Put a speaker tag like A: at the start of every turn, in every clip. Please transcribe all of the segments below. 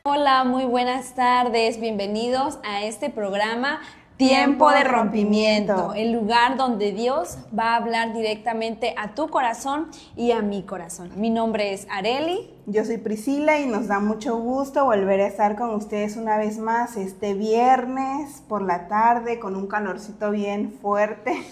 A: Hola, muy buenas tardes, bienvenidos a este programa Tiempo de Rompimiento, el lugar donde Dios va a hablar directamente a tu corazón y a mi corazón. Mi nombre es Areli.
B: Yo soy Priscila y nos da mucho gusto volver a estar con ustedes una vez más este viernes por la tarde con un calorcito bien fuerte,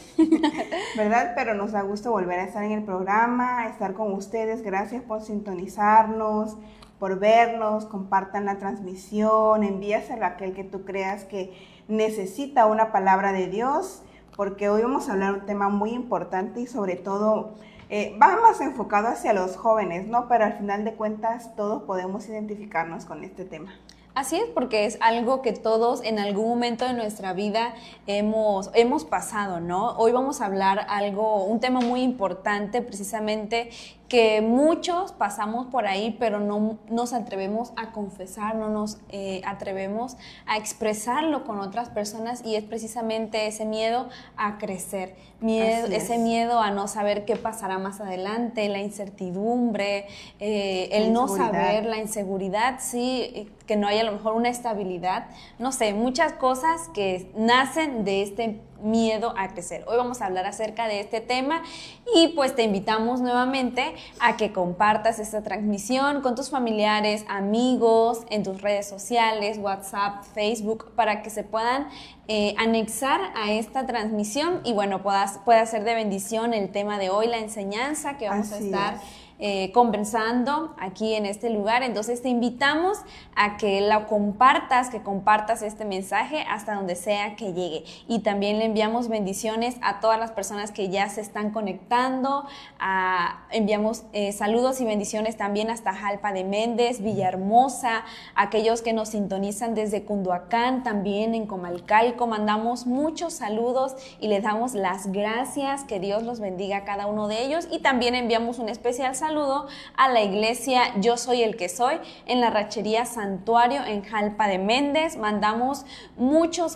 B: ¿verdad? Pero nos da gusto volver a estar en el programa, estar con ustedes. Gracias por sintonizarnos, por vernos, compartan la transmisión, envíaselo a aquel que tú creas que necesita una palabra de Dios, porque hoy vamos a hablar de un tema muy importante y sobre todo va más enfocado hacia los jóvenes, ¿no? Pero al final de cuentas todos podemos identificarnos con este tema.
A: Así es, porque es algo que todos en algún momento de nuestra vida hemos pasado, ¿no? Hoy vamos a hablar un tema muy importante precisamente que muchos pasamos por ahí, pero no nos atrevemos a confesar, no nos atrevemos a expresarlo con otras personas, y es precisamente ese miedo a crecer, ese miedo a no saber qué pasará más adelante, la incertidumbre, el no saber, la inseguridad, sí, que no haya a lo mejor una estabilidad, no sé, muchas cosas que nacen de este miedo a crecer. Hoy vamos a hablar acerca de este tema y pues te invitamos nuevamente a que compartas esta transmisión con tus familiares, amigos, en tus redes sociales, WhatsApp, Facebook, para que se puedan anexar a esta transmisión y bueno, pueda ser de bendición el tema de hoy, la enseñanza que vamos a estar conversando aquí en este lugar. Entonces te invitamos a que que compartas este mensaje hasta donde sea que llegue, y también le enviamos bendiciones a todas las personas que ya se están conectando. Enviamos saludos y bendiciones también hasta Jalpa de Méndez, Villahermosa, aquellos que nos sintonizan desde Cunduacán, también en Comalcalco. Mandamos muchos saludos y les damos las gracias, que Dios los bendiga a cada uno de ellos, y también enviamos un especial saludo a la iglesia Yo Soy el que Soy en la Rachería Santuario en Jalpa de Méndez. Mandamos muchos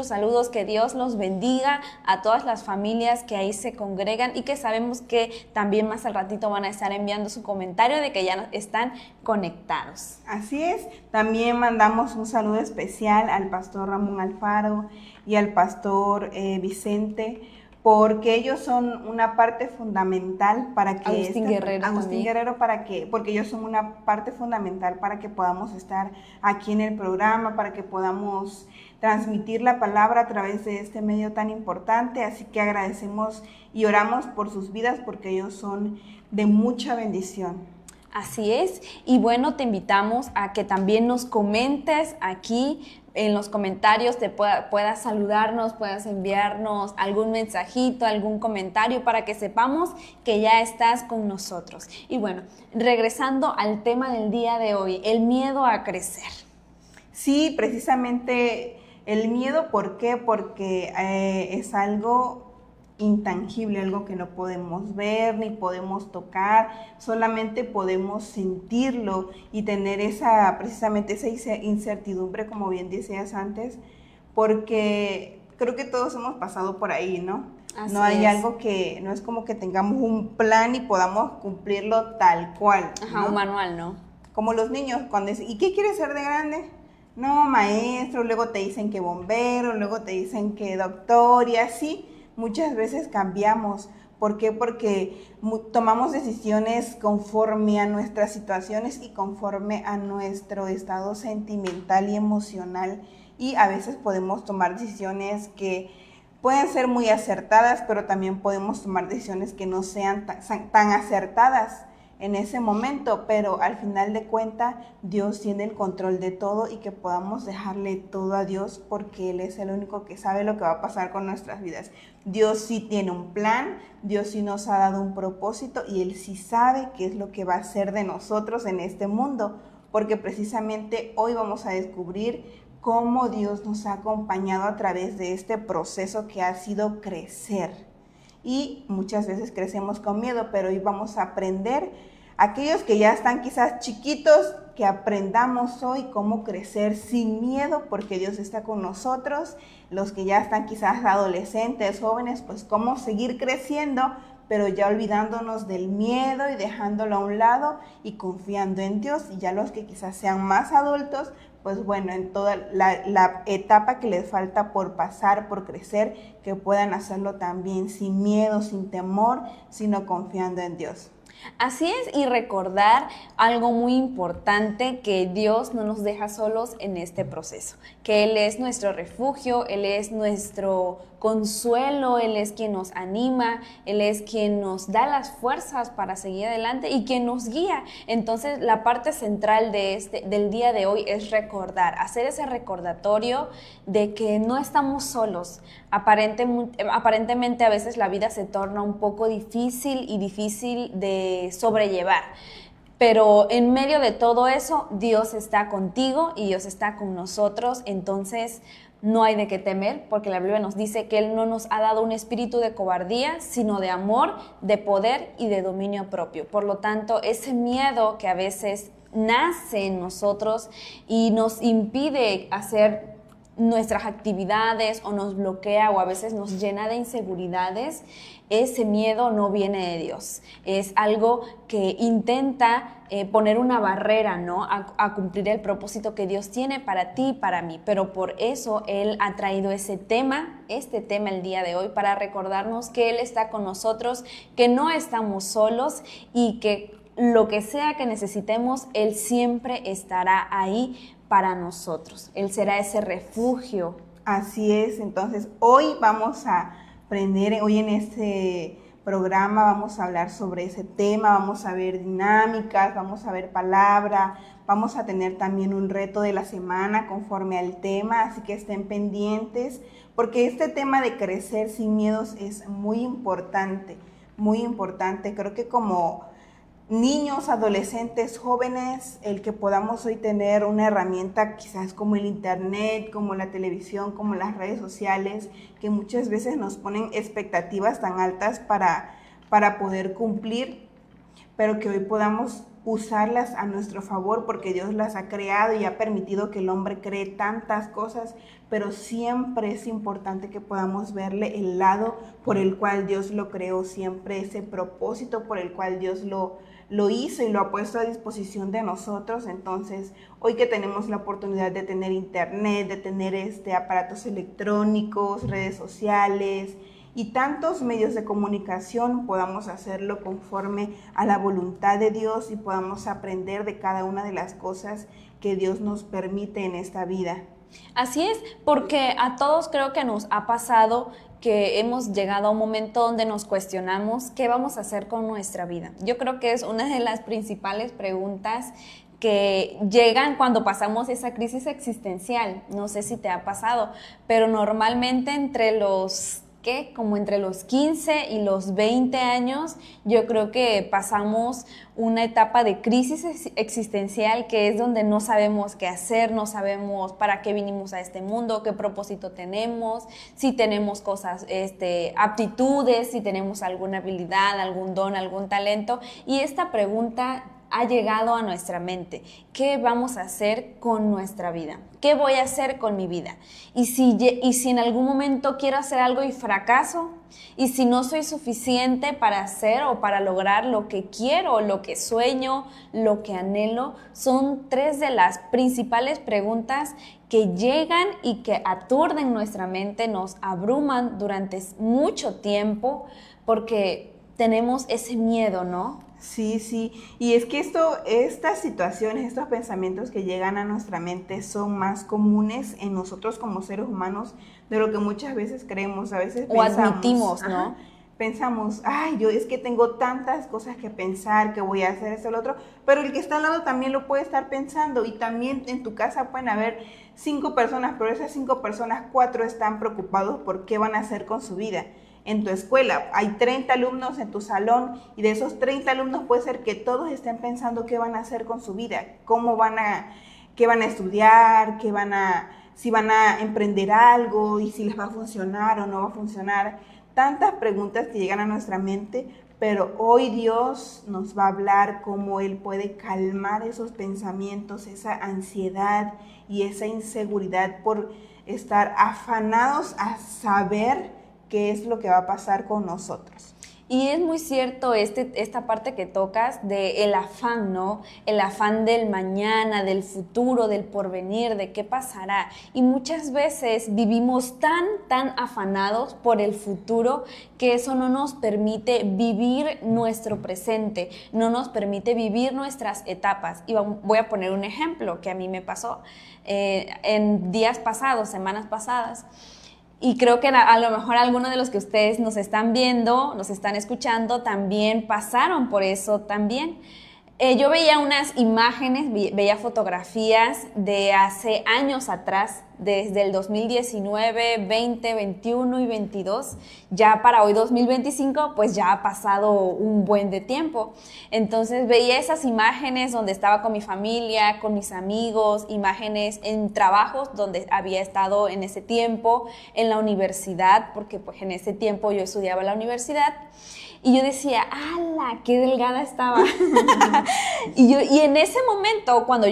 A: saludos, que Dios los bendiga a todas las familias que ahí se congregan y que sabemos que también más al ratito van a estar enviando su comentario de que ya están conectados.
B: Así es, también mandamos un saludo especial al pastor Ramón Alfaro y al pastor Vicente, porque ellos son una parte fundamental para que
A: Agustín Guerrero,
B: porque ellos son una parte fundamental para que podamos estar aquí en el programa, para que podamos transmitir la palabra a través de este medio tan importante. Así que agradecemos y oramos por sus vidas, porque ellos son de mucha bendición.
A: Así es, y bueno, te invitamos a que también nos comentes aquí en los comentarios, puedas saludarnos, puedas enviarnos algún mensajito, algún comentario, para que sepamos que ya estás con nosotros. Y bueno, regresando al tema del día de hoy, el miedo a crecer.
B: Sí, precisamente el miedo, ¿por qué? Porque es algo intangible, algo que no podemos ver ni podemos tocar, solamente podemos sentirlo y tener precisamente esa incertidumbre, como bien decías antes, porque creo que todos hemos pasado por ahí, ¿no? No hay algo que, no es como que tengamos un plan y podamos cumplirlo tal cual, ¿no?
A: Un manual, ¿no?
B: Como los niños cuando dicen, ¿y qué quieres ser de grande? No, maestro, luego te dicen que bombero, luego te dicen que doctor, y así. Muchas veces cambiamos. ¿Por qué? Porque tomamos decisiones conforme a nuestras situaciones y conforme a nuestro estado sentimental y emocional. Y a veces podemos tomar decisiones que pueden ser muy acertadas, pero también podemos tomar decisiones que no sean tan acertadas en ese momento, pero al final de cuentas Dios tiene el control de todo, y que podamos dejarle todo a Dios, porque Él es el único que sabe lo que va a pasar con nuestras vidas. Dios sí tiene un plan, Dios sí nos ha dado un propósito, y Él sí sabe qué es lo que va a hacer de nosotros en este mundo, porque precisamente hoy vamos a descubrir cómo Dios nos ha acompañado a través de este proceso que ha sido crecer. Y muchas veces crecemos con miedo, pero hoy vamos a aprender, aquellos que ya están quizás chiquitos, que aprendamos hoy cómo crecer sin miedo, porque Dios está con nosotros. Los que ya están quizás adolescentes, jóvenes, pues cómo seguir creciendo, pero ya olvidándonos del miedo y dejándolo a un lado y confiando en Dios. Y ya los que quizás sean más adultos, pues bueno, en toda la etapa que les falta por pasar, por crecer, que puedan hacerlo también sin miedo, sin temor, sino confiando en Dios.
A: Así es, y recordar algo muy importante, que Dios no nos deja solos en este proceso, que Él es nuestro refugio, Él es nuestro consuelo, Él es quien nos anima, Él es quien nos da las fuerzas para seguir adelante y quien nos guía. Entonces, la parte central del día de hoy es recordar, hacer ese recordatorio de que no estamos solos. Aparentemente a veces la vida se torna un poco difícil de sobrellevar, pero en medio de todo eso Dios está contigo y Dios está con nosotros. Entonces no hay de qué temer, porque la Biblia nos dice que Él no nos ha dado un espíritu de cobardía, sino de amor, de poder y de dominio propio. Por lo tanto, ese miedo que a veces nace en nosotros y nos impide hacer nuestras actividades o nos bloquea o a veces nos llena de inseguridades, ese miedo no viene de Dios. Es algo que intenta poner una barrera, ¿no?, a cumplir el propósito que Dios tiene para ti y para mí. Pero por eso Él ha traído este tema el día de hoy, para recordarnos que Él está con nosotros, que no estamos solos y que lo que sea que necesitemos, Él siempre estará ahí para nosotros. Él será ese refugio.
B: Así es. Entonces hoy vamos a aprender, hoy en este programa vamos a hablar sobre ese tema, vamos a ver dinámicas, vamos a ver palabra, vamos a tener también un reto de la semana conforme al tema, así que estén pendientes, porque este tema de crecer sin miedos es muy importante, muy importante. Creo que como niños, adolescentes, jóvenes, el que podamos hoy tener una herramienta quizás como el internet, como la televisión, como las redes sociales, que muchas veces nos ponen expectativas tan altas para poder cumplir, pero que hoy podamos usarlas a nuestro favor, porque Dios las ha creado y ha permitido que el hombre cree tantas cosas, pero siempre es importante que podamos verle el lado por el cual Dios lo creó, siempre ese propósito por el cual Dios lo hizo y lo ha puesto a disposición de nosotros. Entonces, hoy que tenemos la oportunidad de tener internet, de tener aparatos electrónicos, redes sociales y tantos medios de comunicación, podamos hacerlo conforme a la voluntad de Dios y podamos aprender de cada una de las cosas que Dios nos permite en esta vida.
A: Así es, porque a todos creo que nos ha pasado que hemos llegado a un momento donde nos cuestionamos qué vamos a hacer con nuestra vida. Yo creo que es una de las principales preguntas que llegan cuando pasamos esa crisis existencial. No sé si te ha pasado, pero normalmente entre los 15 y los 20 años, yo creo que pasamos una etapa de crisis existencial, que es donde no sabemos qué hacer, no sabemos para qué vinimos a este mundo, qué propósito tenemos, si tenemos cosas, aptitudes, si tenemos alguna habilidad, algún don, algún talento. Y esta pregunta ha llegado a nuestra mente. ¿Qué vamos a hacer con nuestra vida? ¿Qué voy a hacer con mi vida? Y si en algún momento quiero hacer algo y fracaso, y si no soy suficiente para hacer o para lograr lo que quiero, lo que sueño, lo que anhelo, son tres de las principales preguntas que llegan y que aturden nuestra mente, nos abruman durante mucho tiempo, porque tenemos ese miedo, ¿no?
B: Sí, y es que estas situaciones, estos pensamientos que llegan a nuestra mente son más comunes en nosotros como seres humanos de lo que muchas veces creemos. A veces
A: o admitimos, ¿no?
B: Pensamos, yo es que tengo tantas cosas que pensar, que voy a hacer esto, lo otro, pero el que está al lado también lo puede estar pensando, y también en tu casa pueden haber 5 personas, pero esas 5 personas, 4 están preocupados por qué van a hacer con su vida. En tu escuela hay 30 alumnos en tu salón, y de esos 30 alumnos puede ser que todos estén pensando qué van a hacer con su vida, qué van a estudiar, si van a emprender algo y si les va a funcionar o no va a funcionar. Tantas preguntas que llegan a nuestra mente, pero hoy Dios nos va a hablar cómo Él puede calmar esos pensamientos, esa ansiedad y esa inseguridad por estar afanados a saber qué es lo que va a pasar con nosotros.
A: Y es muy cierto esta parte que tocas de el afán, ¿no? El afán del mañana, del futuro, del porvenir, de qué pasará. Y muchas veces vivimos tan afanados por el futuro que eso no nos permite vivir nuestro presente, no nos permite vivir nuestras etapas. Y voy a poner un ejemplo que a mí me pasó en días pasados, semanas pasadas. Y creo que a lo mejor algunos de los que ustedes nos están viendo, nos están escuchando, también pasaron por eso también. Yo veía unas imágenes, veía fotografías de hace años atrás, desde el 2019, 20, 21 y 22. Ya para hoy 2025, pues ya ha pasado un buen de tiempo. Entonces veía esas imágenes donde estaba con mi familia, con mis amigos, imágenes en trabajos donde había estado en ese tiempo, en la universidad, porque pues en ese tiempo yo estudiaba en la universidad. Y yo decía, ¡ala! ¡Qué delgada estaba! y en ese momento, cuando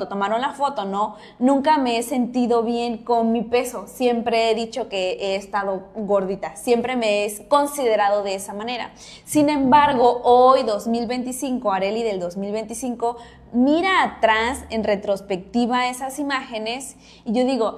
A: tomaron la foto, ¿no? Nunca me he sentido bien con mi peso. Siempre he dicho que he estado gordita. Siempre me he considerado de esa manera. Sin embargo, hoy, 2025, Arely del 2025, mira atrás en retrospectiva esas imágenes y yo digo,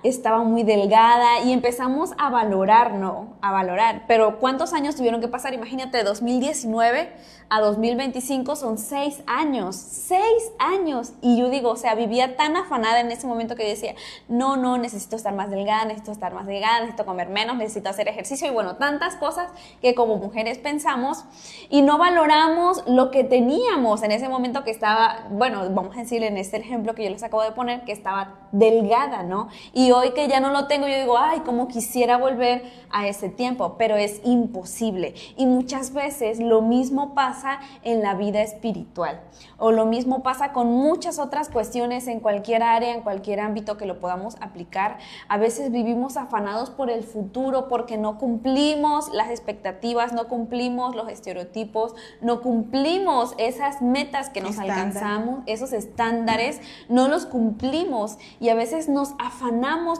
A: estaba muy delgada y empezamos a valorar, ¿no? A valorar. Pero ¿cuántos años tuvieron que pasar? Imagínate, de 2019 a 2025 son 6 años, 6 años. Y yo digo, o sea, vivía tan afanada en ese momento que decía, no, necesito estar más delgada, necesito comer menos, necesito hacer ejercicio y bueno, tantas cosas que como mujeres pensamos y no valoramos lo que teníamos en ese momento que estaba, bueno, vamos a decir en este ejemplo que yo les acabo de poner, que estaba delgada, ¿no? Y hoy que ya no lo tengo, yo digo, ay, cómo quisiera volver a ese tiempo, pero es imposible. Y muchas veces lo mismo pasa en la vida espiritual, o lo mismo pasa con muchas otras cuestiones en cualquier área, en cualquier ámbito que lo podamos aplicar. A veces vivimos afanados por el futuro porque no cumplimos las expectativas, no cumplimos los estereotipos, no cumplimos esas metas que nos alcanzamos, esos estándares, no los cumplimos y a veces nos afanamos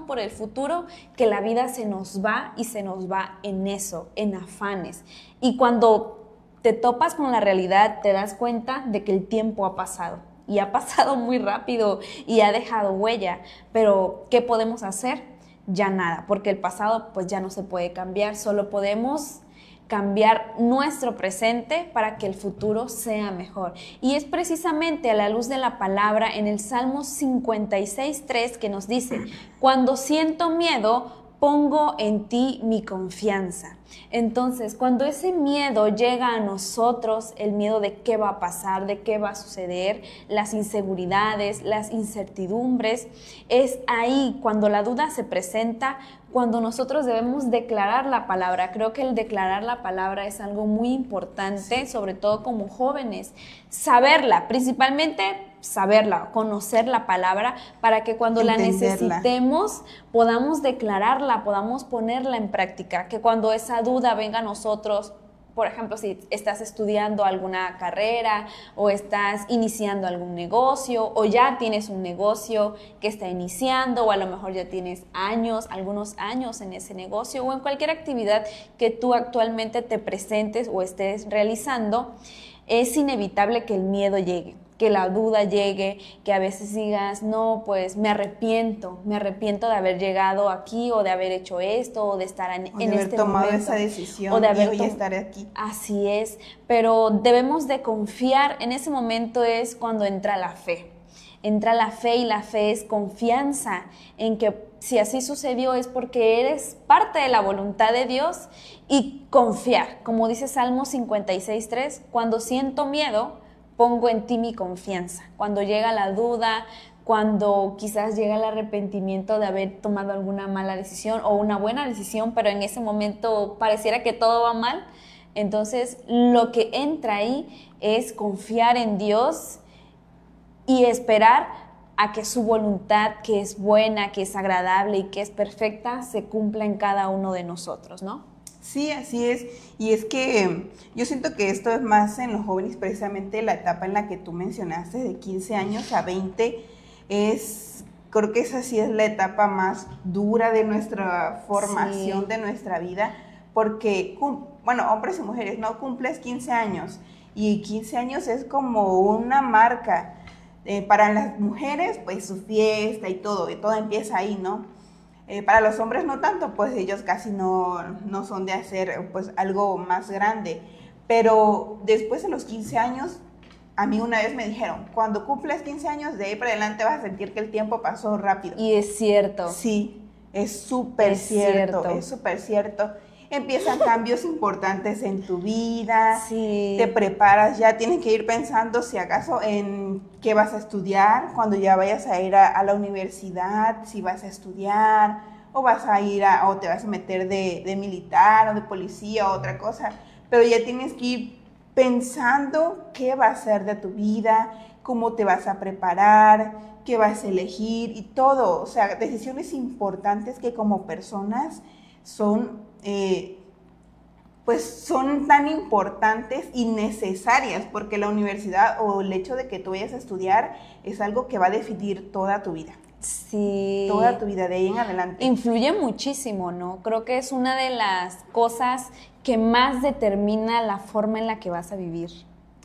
A: por el futuro, que la vida se nos va y se nos va en eso, en afanes. Y cuando te topas con la realidad, te das cuenta de que el tiempo ha pasado y ha pasado muy rápido y ha dejado huella, pero ¿qué podemos hacer? Ya nada, porque el pasado pues ya no se puede cambiar, solo podemos cambiar nuestro presente para que el futuro sea mejor. Y es precisamente a la luz de la palabra en el Salmo 56:3 que nos dice, cuando siento miedo, pongo en ti mi confianza. Entonces, cuando ese miedo llega a nosotros, el miedo de qué va a pasar, de qué va a suceder, las inseguridades, las incertidumbres, es ahí cuando la duda se presenta, cuando nosotros debemos declarar la palabra. Creo que el declarar la palabra es algo muy importante, sobre todo como jóvenes. Saberla, principalmente saberla, conocer la palabra para que cuando
B: entenderla,
A: la necesitemos podamos declararla, podamos ponerla en práctica, que cuando esa duda venga a nosotros, por ejemplo, si estás estudiando alguna carrera o estás iniciando algún negocio o ya tienes un negocio que está iniciando o a lo mejor ya tienes algunos años en ese negocio o en cualquier actividad que tú actualmente te presentes o estés realizando, es inevitable que el miedo llegue, que la duda llegue, que a veces digas, no, pues me arrepiento de haber llegado aquí o de haber hecho esto o de estar en este momento. De haber tomado
B: esa decisión
A: o de haber
B: y hoy estar aquí.
A: Así es, pero debemos de confiar, en ese momento es cuando entra la fe. Entra la fe y la fe es confianza en que si así sucedió es porque eres parte de la voluntad de Dios y confiar, como dice Salmo 56:3, cuando siento miedo, pongo en ti mi confianza. Cuando llega la duda, cuando quizás llega el arrepentimiento de haber tomado alguna mala decisión o una buena decisión, pero en ese momento pareciera que todo va mal, entonces lo que entra ahí es confiar en Dios y esperar a que su voluntad, que es buena, que es agradable y que es perfecta, se cumpla en cada uno de nosotros, ¿no?
B: Sí, así es. Y es que yo siento que esto es más en los jóvenes, precisamente la etapa en la que tú mencionaste, de 15 años a 20, creo que esa sí es la etapa más dura de nuestra formación, sí, de nuestra vida, porque bueno, hombres y mujeres, no cumples 15 años. Y 15 años es como una marca. Para las mujeres, pues su fiesta y todo empieza ahí, ¿no? Para los hombres no tanto, pues ellos casi no son de hacer pues algo más grande. Pero después de los 15 años, a mí una vez me dijeron, cuando cumples 15 años, de ahí para adelante vas a sentir que el tiempo pasó rápido.
A: Y es cierto.
B: Sí, es súper cierto, es súper cierto. Empiezan cambios importantes en tu vida,
A: sí.
B: Te preparas, ya tienes que ir pensando si acaso en qué vas a estudiar, cuando ya vayas a ir a la universidad, si vas a estudiar, o vas a ir o te vas a meter de militar o de policía o otra cosa, pero ya tienes que ir pensando qué va a ser de tu vida, cómo te vas a preparar, qué vas a elegir y todo, o sea, decisiones importantes que como personas son pues son tan importantes y necesarias, porque la universidad o el hecho de que tú vayas a estudiar es algo que va a definir toda tu vida.
A: Sí.
B: Toda tu vida, de ahí en adelante.
A: Influye muchísimo, ¿no? Creo que es una de las cosas que más determina la forma en la que vas a vivir,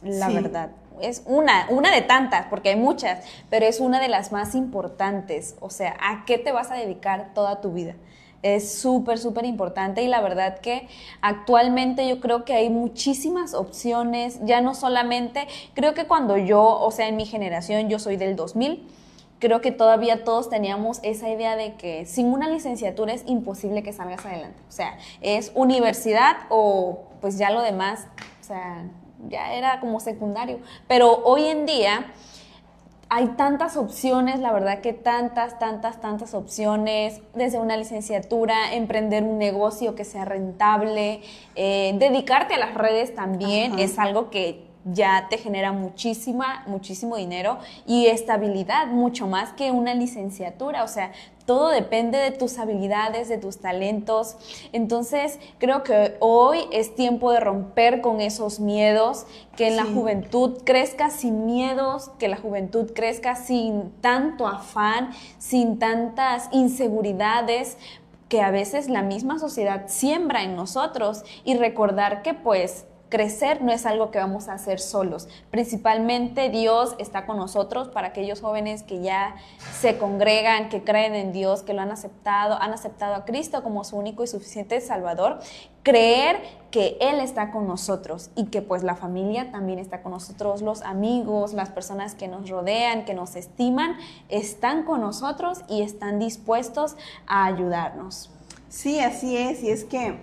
A: la verdad. Es una de tantas, porque hay muchas, pero es una de las más importantes. O sea, ¿a qué te vas a dedicar toda tu vida? Es súper, súper importante y la verdad que actualmente yo creo que hay muchísimas opciones, ya no solamente, creo que cuando yo, o sea, en mi generación, yo soy del 2000, creo que todavía todos teníamos esa idea de que sin una licenciatura es imposible que salgas adelante. O sea, es universidad o pues ya lo demás, o sea, ya era como secundario. Pero hoy en día hay tantas opciones, la verdad que tantas opciones, desde una licenciatura, emprender un negocio que sea rentable, dedicarte a las redes también. Ajá. Es algo que ya te genera muchísimo dinero y estabilidad, mucho más que una licenciatura. O sea, todo depende de tus habilidades, de tus talentos. Entonces, creo que hoy es tiempo de romper con esos miedos, que en la juventud crezca sin miedos, que la juventud crezca sin tanto afán, sin tantas inseguridades que a veces la misma sociedad siembra en nosotros, y recordar que pues crecer no es algo que vamos a hacer solos. Principalmente Dios está con nosotros para aquellos jóvenes que ya se congregan, que creen en Dios, que lo han aceptado a Cristo como su único y suficiente Salvador. Creer que Él está con nosotros y que pues la familia también está con nosotros, los amigos, las personas que nos rodean, que nos estiman, están con nosotros y están dispuestos a ayudarnos.
B: Sí, así es, y es que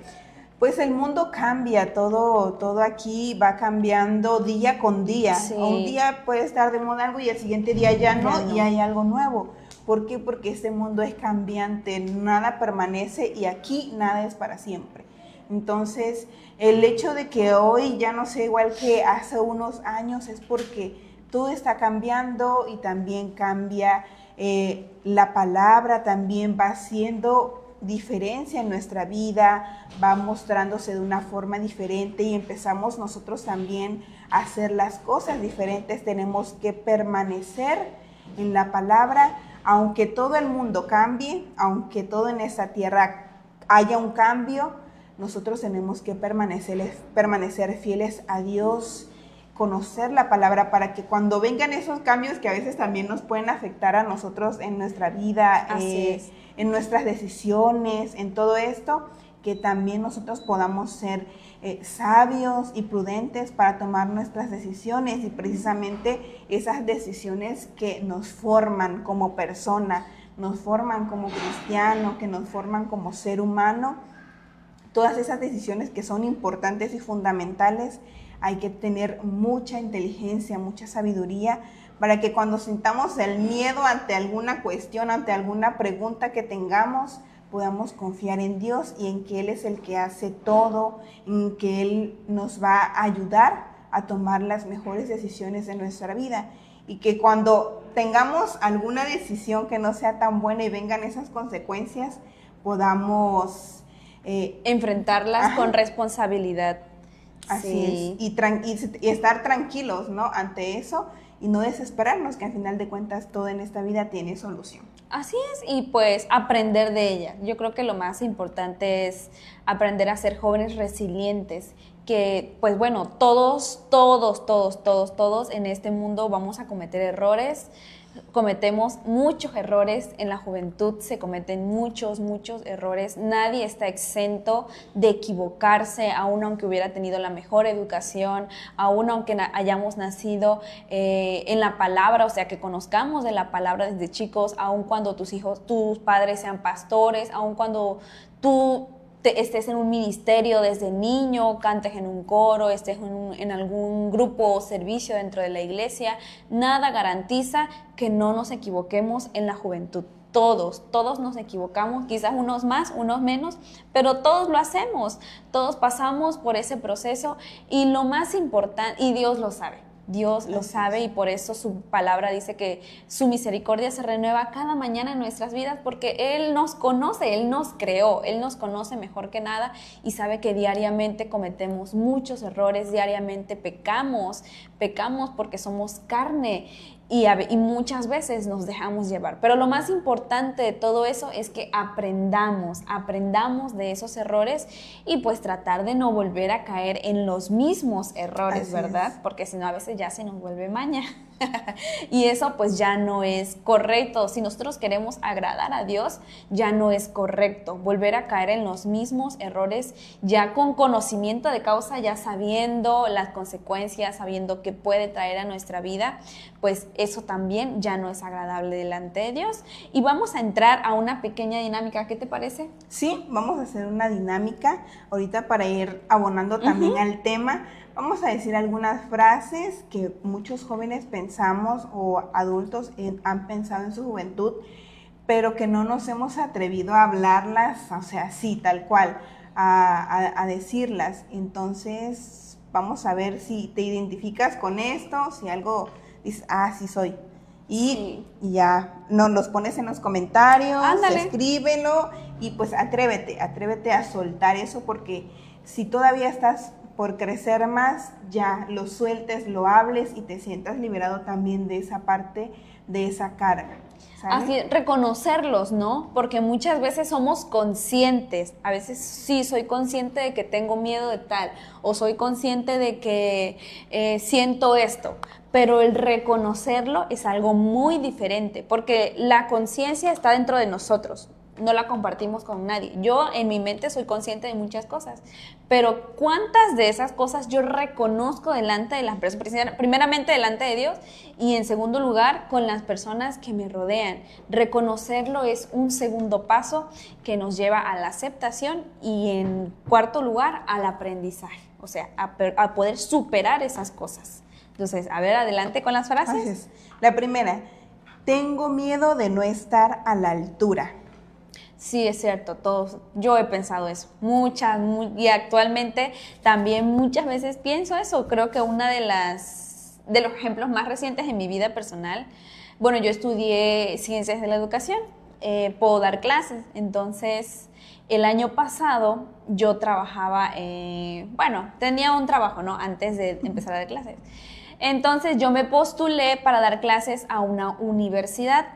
B: pues el mundo cambia, todo aquí va cambiando día con día. Sí. Un día puede estar de moda algo y el siguiente día ya no, y hay algo nuevo. ¿Por qué? Porque este mundo es cambiante, nada permanece y aquí nada es para siempre. Entonces, el hecho de que hoy ya no sea igual que hace unos años es porque todo está cambiando y también cambia, la palabra también va haciendo diferencia en nuestra vida, va mostrándose de una forma diferente y empezamos nosotros también a hacer las cosas diferentes. Tenemos que permanecer en la palabra, aunque todo el mundo cambie, aunque todo en esta tierra haya un cambio, nosotros tenemos que permanecer fieles a Dios, conocer la palabra para que cuando vengan esos cambios que a veces también nos pueden afectar a nosotros en nuestra vida, en nuestras decisiones, en todo esto, que también nosotros podamos ser sabios y prudentes para tomar nuestras decisiones, y precisamente esas decisiones que nos forman como persona, nos forman como cristiano, que nos forman como ser humano. Todas esas decisiones que son importantes y fundamentales, hay que tener mucha inteligencia, mucha sabiduría, para que cuando sintamos el miedo ante alguna cuestión, ante alguna pregunta que tengamos, podamos confiar en Dios y en que Él es el que hace todo, en que Él nos va a ayudar a tomar las mejores decisiones de nuestra vida. Y que cuando tengamos alguna decisión que no sea tan buena y vengan esas consecuencias, podamos
A: enfrentarlas con responsabilidad.
B: Así es, y estar tranquilos, ¿no?, ante eso, y no desesperarnos, que al final de cuentas todo en esta vida tiene solución.
A: Así es, y pues aprender de ella. Yo creo que lo más importante es aprender a ser jóvenes resilientes, que pues bueno, todos en este mundo vamos a cometer errores. Cometemos muchos errores en la juventud, se cometen muchos errores. Nadie está exento de equivocarse, aun aunque hubiera tenido la mejor educación, aun aunque hayamos nacido en la palabra, o sea, que conozcamos de la palabra desde chicos, aun cuando tus padres sean pastores, aun cuando tú estés en un ministerio desde niño, cantes en un coro, estés en algún grupo o servicio dentro de la iglesia, nada garantiza que no nos equivoquemos en la juventud. Todos nos equivocamos, quizás unos más, unos menos, pero todos lo hacemos, todos pasamos por ese proceso y lo más importante, y Dios lo sabe. Dios lo sabe y por eso su palabra dice que su misericordia se renueva cada mañana en nuestras vidas, porque Él nos conoce, Él nos creó, Él nos conoce mejor que nada y sabe que diariamente cometemos muchos errores, diariamente pecamos porque somos carne y muchas veces nos dejamos llevar. Pero lo más importante de todo eso es que aprendamos de esos errores y pues tratar de no volver a caer en los mismos errores, así ¿verdad? Es. Porque si no a veces ya se nos vuelve maña. Y eso pues ya no es correcto. Si nosotros queremos agradar a Dios, ya no es correcto volver a caer en los mismos errores, ya con conocimiento de causa, ya sabiendo las consecuencias, sabiendo qué puede traer a nuestra vida, pues eso también ya no es agradable delante de Dios. Y vamos a entrar a una pequeña dinámica, ¿qué te parece?
B: Sí, vamos a hacer una dinámica ahorita para ir abonando también al tema. Vamos a decir algunas frases que muchos jóvenes pensamos o adultos han pensado en su juventud, pero que no nos hemos atrevido a hablarlas, o sea, así, tal cual, a decirlas. Entonces, vamos a ver si te identificas con esto, si algo dices, sí soy. Y ya nos los pones en los comentarios, escríbelo y pues atrévete a soltar eso, porque si todavía estás por crecer más, ya lo sueltes, lo hables y te sientas liberado también de esa parte, de esa carga. ¿Sabes?
A: Así, reconocerlos, ¿no? Porque muchas veces somos conscientes, a veces sí, soy consciente de que tengo miedo de tal, o soy consciente de que siento esto, pero el reconocerlo es algo muy diferente, porque la conciencia está dentro de nosotros. No la compartimos con nadie. Yo en mi mente soy consciente de muchas cosas, pero ¿cuántas de esas cosas yo reconozco delante de las personas? Primeramente delante de Dios y en segundo lugar con las personas que me rodean. Reconocerlo es un segundo paso que nos lleva a la aceptación y en cuarto lugar al aprendizaje, o sea, a poder superar esas cosas. Entonces, a ver, adelante con las frases.
B: La primera, tengo miedo de no estar a la altura.
A: Sí, es cierto, yo he pensado eso, y actualmente también muchas veces pienso eso. Creo que una de los ejemplos más recientes en mi vida personal, bueno, yo estudié ciencias de la educación, puedo dar clases, entonces el año pasado yo trabajaba, tenía un trabajo, ¿no? Antes de empezar a dar clases. Entonces yo me postulé para dar clases a una universidad.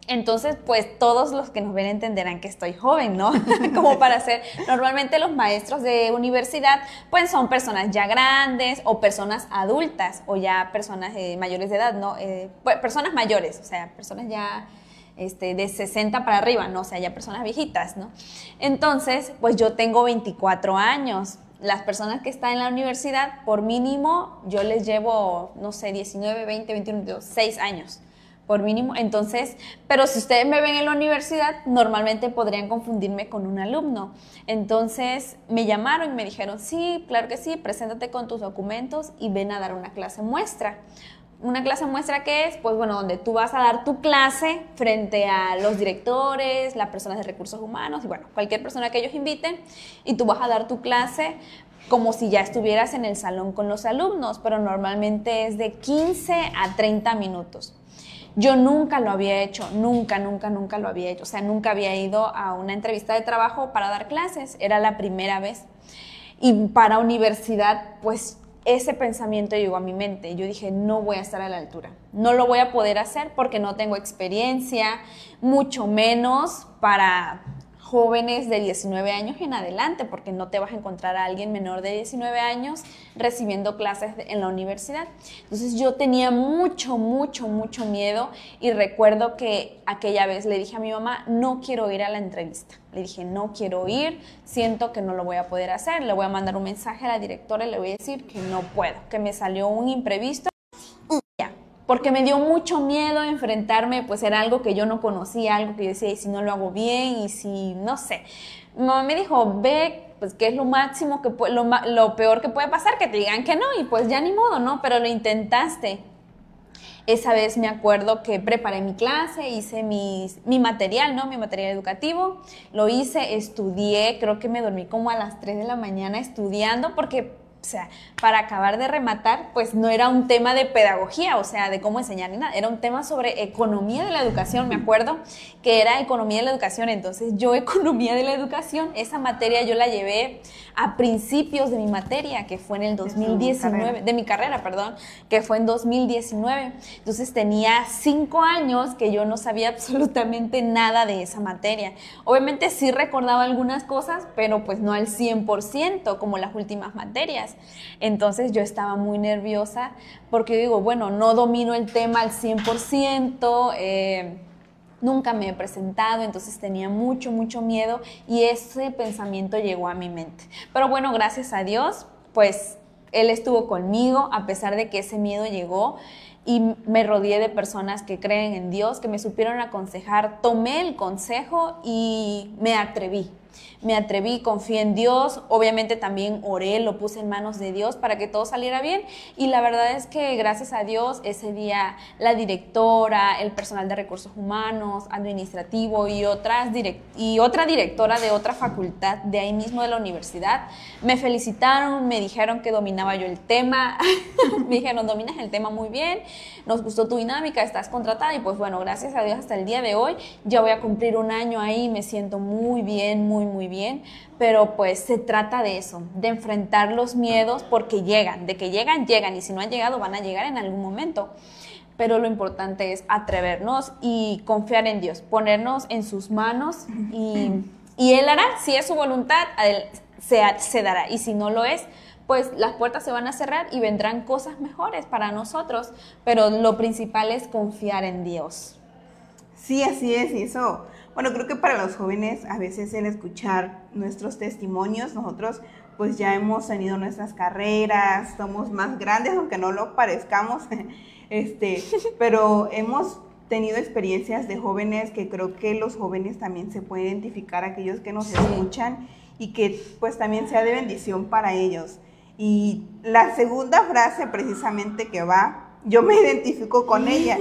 A: Entonces, pues todos los que nos ven entenderán que estoy joven, ¿no? Como para ser, normalmente los maestros de universidad, pues son personas ya grandes o personas adultas o ya personas mayores de edad, ¿no? Pues, personas mayores, o sea, personas ya de 60 para arriba, ¿no? O sea, ya personas viejitas, ¿no? Entonces, pues yo tengo 24 años. Las personas que están en la universidad, por mínimo, yo les llevo, no sé, 19, 20, 21, 6 años. Por mínimo, entonces, pero si ustedes me ven en la universidad, normalmente podrían confundirme con un alumno. Entonces, me llamaron y me dijeron, sí, claro que sí, preséntate con tus documentos y ven a dar una clase muestra. ¿Una clase muestra qué es? Pues bueno, donde tú vas a dar tu clase frente a los directores, las personas de recursos humanos y bueno, cualquier persona que ellos inviten y tú vas a dar tu clase como si ya estuvieras en el salón con los alumnos, pero normalmente es de 15 a 30 minutos. Yo nunca lo había hecho, nunca lo había hecho. O sea, nunca había ido a una entrevista de trabajo para dar clases. Era la primera vez. Y para universidad, pues ese pensamiento llegó a mi mente. Yo dije, no voy a estar a la altura, no lo voy a poder hacer porque no tengo experiencia, mucho menos para jóvenes de 19 años en adelante, porque no te vas a encontrar a alguien menor de 19 años recibiendo clases en la universidad. Entonces yo tenía mucho miedo, y recuerdo que aquella vez le dije a mi mamá, no quiero ir a la entrevista. Le dije, no quiero ir, siento que no lo voy a poder hacer, le voy a mandar un mensaje a la directora y le voy a decir que no puedo, que me salió un imprevisto. Ya. Porque me dio mucho miedo enfrentarme, pues era algo que yo no conocía, algo que yo decía, y si no lo hago bien, y si, no sé. Mi mamá me dijo, ve, pues que es lo máximo, lo peor que puede pasar, que te digan que no, y pues ya ni modo, ¿no? Pero lo intentaste. Esa vez me acuerdo que preparé mi clase, hice mi material, ¿no? Mi material educativo, lo hice, estudié, creo que me dormí como a las 3 de la mañana estudiando, porque o sea, para acabar de rematar, pues no era un tema de pedagogía, o sea, de cómo enseñar ni nada, era un tema sobre economía de la educación, me acuerdo que era economía de la educación. Entonces yo economía de la educación, esa materia yo la llevé a principios de mi materia, que fue en el 2019, de mi carrera, perdón, que fue en 2019. Entonces tenía 5 años que yo no sabía absolutamente nada de esa materia. Obviamente sí recordaba algunas cosas, pero pues no al 100%, como las últimas materias. Entonces yo estaba muy nerviosa porque digo, bueno, no domino el tema al 100%, nunca me he presentado, entonces tenía mucho miedo, y ese pensamiento llegó a mi mente. Pero bueno, gracias a Dios, pues Él estuvo conmigo a pesar de que ese miedo llegó, y me rodeé de personas que creen en Dios, que me supieron aconsejar. Tomé el consejo y me atreví, confié en Dios, obviamente también oré, lo puse en manos de Dios para que todo saliera bien, y la verdad es que gracias a Dios ese día la directora, el personal de recursos humanos, administrativo y otra directora de otra facultad de ahí mismo de la universidad me felicitaron, me dijeron que dominaba yo el tema, me dijeron, dominas el tema muy bien, nos gustó tu dinámica, estás contratada. Y pues bueno, gracias a Dios hasta el día de hoy ya voy a cumplir 1 año ahí, me siento muy bien, muy bien. Pero pues se trata de eso, de enfrentar los miedos, porque llegan, de que llegan, y si no han llegado van a llegar en algún momento. Pero lo importante es atrevernos y confiar en Dios, ponernos en sus manos, y Él hará. Si es su voluntad, se dará, y si no lo es, pues las puertas se van a cerrar y vendrán cosas mejores para nosotros, pero lo principal es confiar en Dios.
B: Sí, así es, y eso, bueno, creo que para los jóvenes a veces el escuchar nuestros testimonios, nosotros pues ya hemos tenido nuestras carreras, somos más grandes, aunque no lo parezcamos, pero hemos tenido experiencias de jóvenes que creo que los jóvenes también se pueden identificar, aquellos que nos escuchan, y que pues también sea de bendición para ellos. Y la segunda frase precisamente que va, yo me identifico con ella,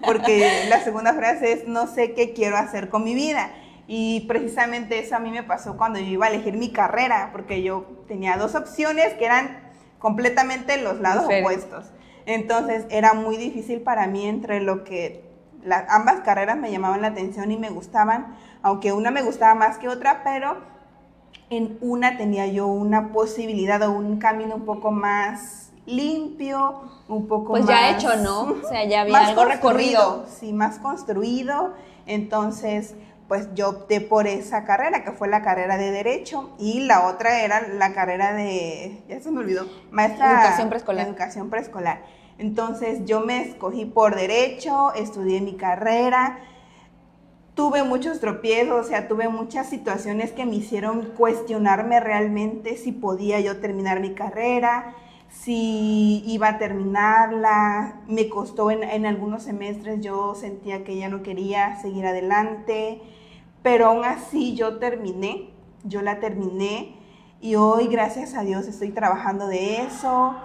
B: porque la segunda frase es, no sé qué quiero hacer con mi vida. Y precisamente eso a mí me pasó cuando yo iba a elegir mi carrera, porque yo tenía 2 opciones que eran completamente los lados opuestos. Entonces era muy difícil para mí entre lo que ambas carreras me llamaban la atención y me gustaban, aunque una me gustaba más que otra, pero en una tenía yo una posibilidad o un camino un poco más limpio, un poco
A: pues
B: más...
A: Pues ya hecho, ¿no? O sea, ya había algo recorrido.
B: Sí, más construido. Entonces, pues yo opté por esa carrera, que fue la carrera de Derecho, y la otra era la carrera de... ya se me olvidó. Maestra... Educación preescolar. Entonces, yo me escogí por Derecho, estudié mi carrera. Tuve muchos tropiezos, o sea, tuve muchas situaciones que me hicieron cuestionarme realmente si podía yo terminar mi carrera, si iba a terminarla. Me costó en algunos semestres, yo sentía que ya no quería seguir adelante, pero aún así yo la terminé, y hoy, gracias a Dios, estoy trabajando de eso.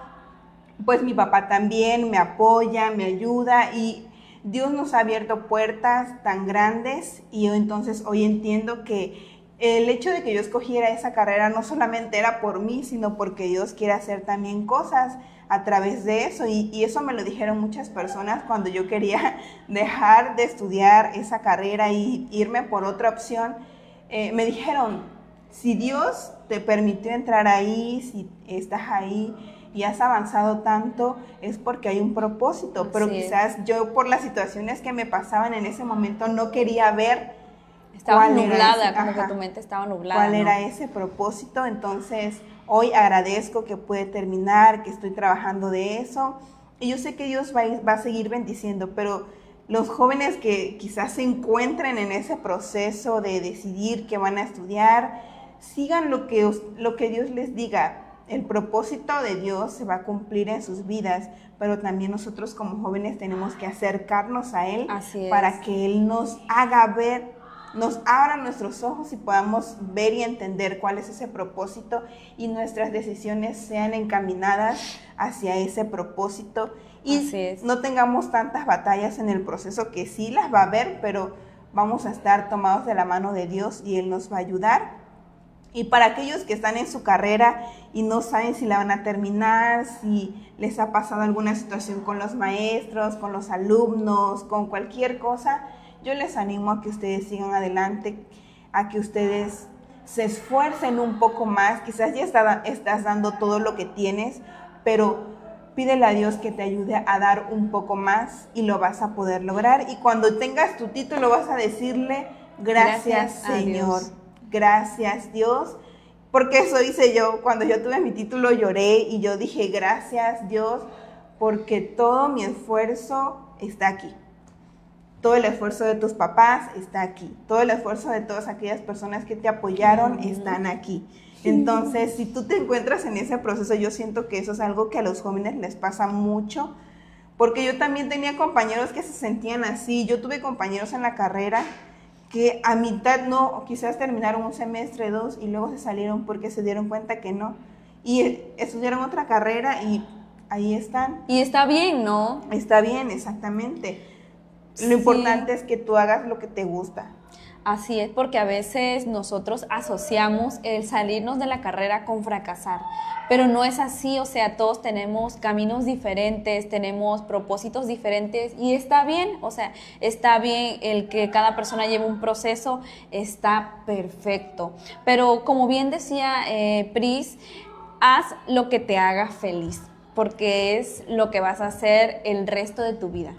B: Pues mi papá también me apoya, me ayuda, y Dios nos ha abierto puertas tan grandes, y yo entonces hoy entiendo que el hecho de que yo escogiera esa carrera no solamente era por mí, sino porque Dios quiere hacer también cosas a través de eso, y eso me lo dijeron muchas personas cuando yo quería dejar de estudiar esa carrera y irme por otra opción. Me dijeron, si Dios te permitió entrar ahí, si estás ahí, y has avanzado tanto, es porque hay un propósito, pero
A: Así es.
B: quizás yo por las situaciones que me pasaban en ese momento no quería ver
A: Estaba
B: cuál era
A: nublada,
B: ese-
A: como
B: ajá,
A: que tu mente estaba nublada,
B: cuál
A: ¿no?
B: era ese propósito. Entonces hoy agradezco que pude terminar, que estoy trabajando de eso, y yo sé que Dios va a seguir bendiciendo, pero los jóvenes que quizás se encuentren en ese proceso de decidir qué van a estudiar, sigan lo que Dios les diga. El propósito de Dios se va a cumplir en sus vidas, pero también nosotros como jóvenes tenemos que acercarnos a Él
A: Así es.
B: para que Él nos haga ver, nos abra nuestros ojos y podamos ver y entender cuál es ese propósito, y nuestras decisiones sean encaminadas hacia ese propósito, y
A: Así es.
B: no tengamos tantas batallas en el proceso, que sí las va a haber, pero vamos a estar tomados de la mano de Dios y Él nos va a ayudar. Y para aquellos que están en su carrera y no saben si la van a terminar, si les ha pasado alguna situación con los maestros, con los alumnos, con cualquier cosa, yo les animo a que ustedes sigan adelante, a que ustedes se esfuercen un poco más. Quizás ya estás dando todo lo que tienes, pero pídele a Dios que te ayude a dar un poco más y lo vas a poder lograr. Y cuando tengas tu título vas a decirle, gracias
A: Gracias a
B: Señor,
A: Dios.
B: gracias Dios. Porque eso hice yo, cuando yo tuve mi título lloré y yo dije, gracias Dios, porque todo mi esfuerzo está aquí. Todo el esfuerzo de tus papás está aquí. Todo el esfuerzo de todas aquellas personas que te apoyaron están aquí. Entonces, si tú te encuentras en ese proceso, yo siento que eso es algo que a los jóvenes les pasa mucho, porque yo también tenía compañeros que se sentían así. Yo tuve compañeros en la carrera que a mitad no, quizás terminaron un semestre, dos, y luego se salieron porque se dieron cuenta que no. Y estudiaron otra carrera y ahí están.
A: Y está bien, ¿no?
B: Está bien, exactamente. Lo
A: Sí.
B: importante es que tú hagas lo que te gusta.
A: Así es, porque a veces nosotros asociamos el salirnos de la carrera con fracasar, pero no es así. O sea, todos tenemos caminos diferentes, tenemos propósitos diferentes, y está bien. O sea, está bien el que cada persona lleve un proceso, está perfecto. Pero como bien decía Pris, haz lo que te haga feliz, porque es lo que vas a hacer el resto de tu vida.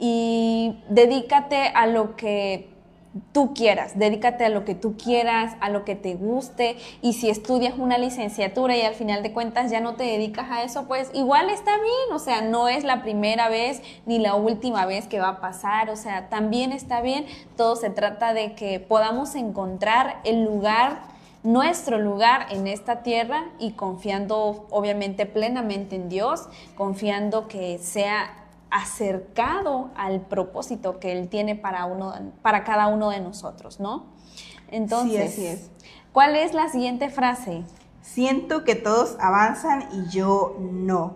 A: Y dedícate a lo que tú quieras, dedícate a lo que tú quieras, a lo que te guste. Y si estudias una licenciatura y al final de cuentas ya no te dedicas a eso, pues igual está bien. O sea, no es la primera vez ni la última vez que va a pasar. O sea, también está bien. Todo se trata de que podamos encontrar el lugar, nuestro lugar en esta tierra, y confiando obviamente plenamente en Dios, confiando que sea acercado al propósito que Él tiene para cada uno de nosotros, ¿no? Entonces,
B: Sí, así es.
A: ¿cuál es la siguiente frase?
B: Siento que todos avanzan y yo no.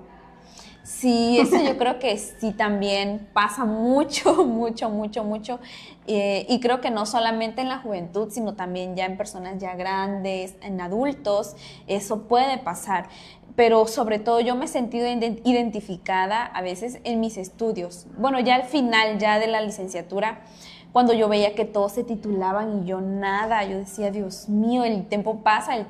A: Sí, eso yo creo que sí también pasa mucho, mucho, mucho, mucho. Y creo que no solamente en la juventud, sino también ya en personas ya grandes, en adultos, eso puede pasar. Pero sobre todo yo me he sentido identificada a veces en mis estudios. Bueno, ya al final ya de la licenciatura, cuando yo veía que todos se titulaban y yo nada, yo decía, Dios mío, el tiempo pasa y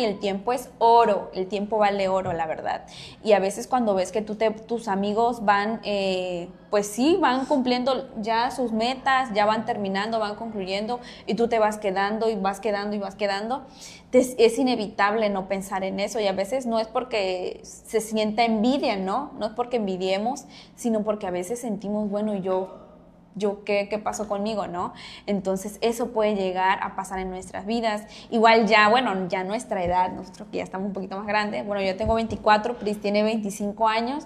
A: el tiempo es oro, el tiempo vale oro, la verdad. Y a veces cuando ves que tus amigos van, pues sí, van cumpliendo ya sus metas, ya van terminando, van concluyendo, y tú te vas quedando y vas quedando y vas quedando, es inevitable no pensar en eso. Y a veces no es porque se sienta envidia, ¿no? No es porque envidiemos, sino porque a veces sentimos, bueno, yo ¿qué pasó conmigo, no? Entonces eso puede llegar a pasar en nuestras vidas. Igual ya, bueno, ya nuestra edad, nosotros que ya estamos un poquito más grandes, bueno, yo tengo 24, Pris tiene 25 años,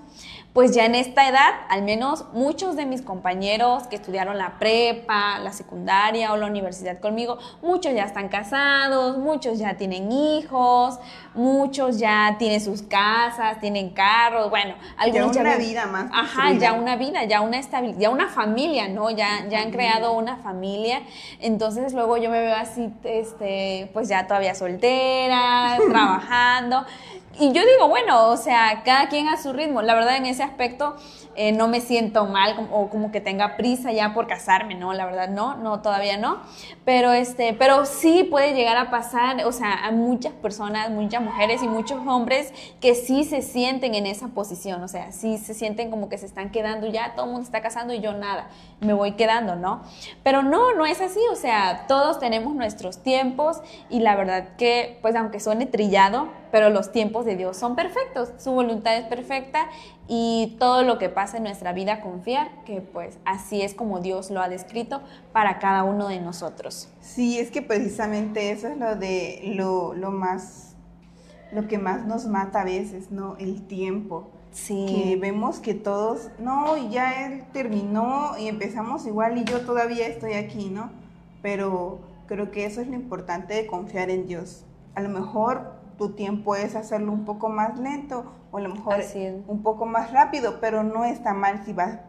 A: pues ya en esta edad, al menos muchos de mis compañeros que estudiaron la prepa, la secundaria o la universidad conmigo, muchos ya están casados, muchos ya tienen hijos, muchos ya tienen sus casas, tienen carros, bueno, algunos
B: ya una vida más
A: Ajá,
B: construida.
A: ya una vida, ya una estabilidad, ya una familia, ¿no? Ya han creado una familia. Entonces luego yo me veo así, pues ya todavía soltera, trabajando. Y yo digo, bueno, o sea, cada quien a su ritmo. La verdad, en ese aspecto no me siento mal o como que tenga prisa ya por casarme, no, la verdad no, todavía no. Pero sí puede llegar a pasar, o sea, a muchas personas, muchas mujeres y muchos hombres que sí se sienten en esa posición, o sea, sí se sienten como que se están quedando ya, todo el mundo está casando y yo nada, me voy quedando, ¿no? Pero no es así, o sea, todos tenemos nuestros tiempos y la verdad que, pues aunque suene trillado, pero los tiempos de Dios son perfectos, su voluntad es perfecta y todo lo que pasa en nuestra vida confiar que pues así es como Dios lo ha descrito para cada uno de nosotros.
B: Sí, es que precisamente eso es lo que más nos mata a veces, ¿no? El tiempo.
A: Sí.
B: Que vemos que todos, no, y ya él terminó y empezamos igual y yo todavía estoy aquí, ¿no? Pero creo que eso es lo importante de confiar en Dios. A lo mejor tu tiempo es hacerlo un poco más lento o a lo mejor un poco más rápido, pero no está mal si vas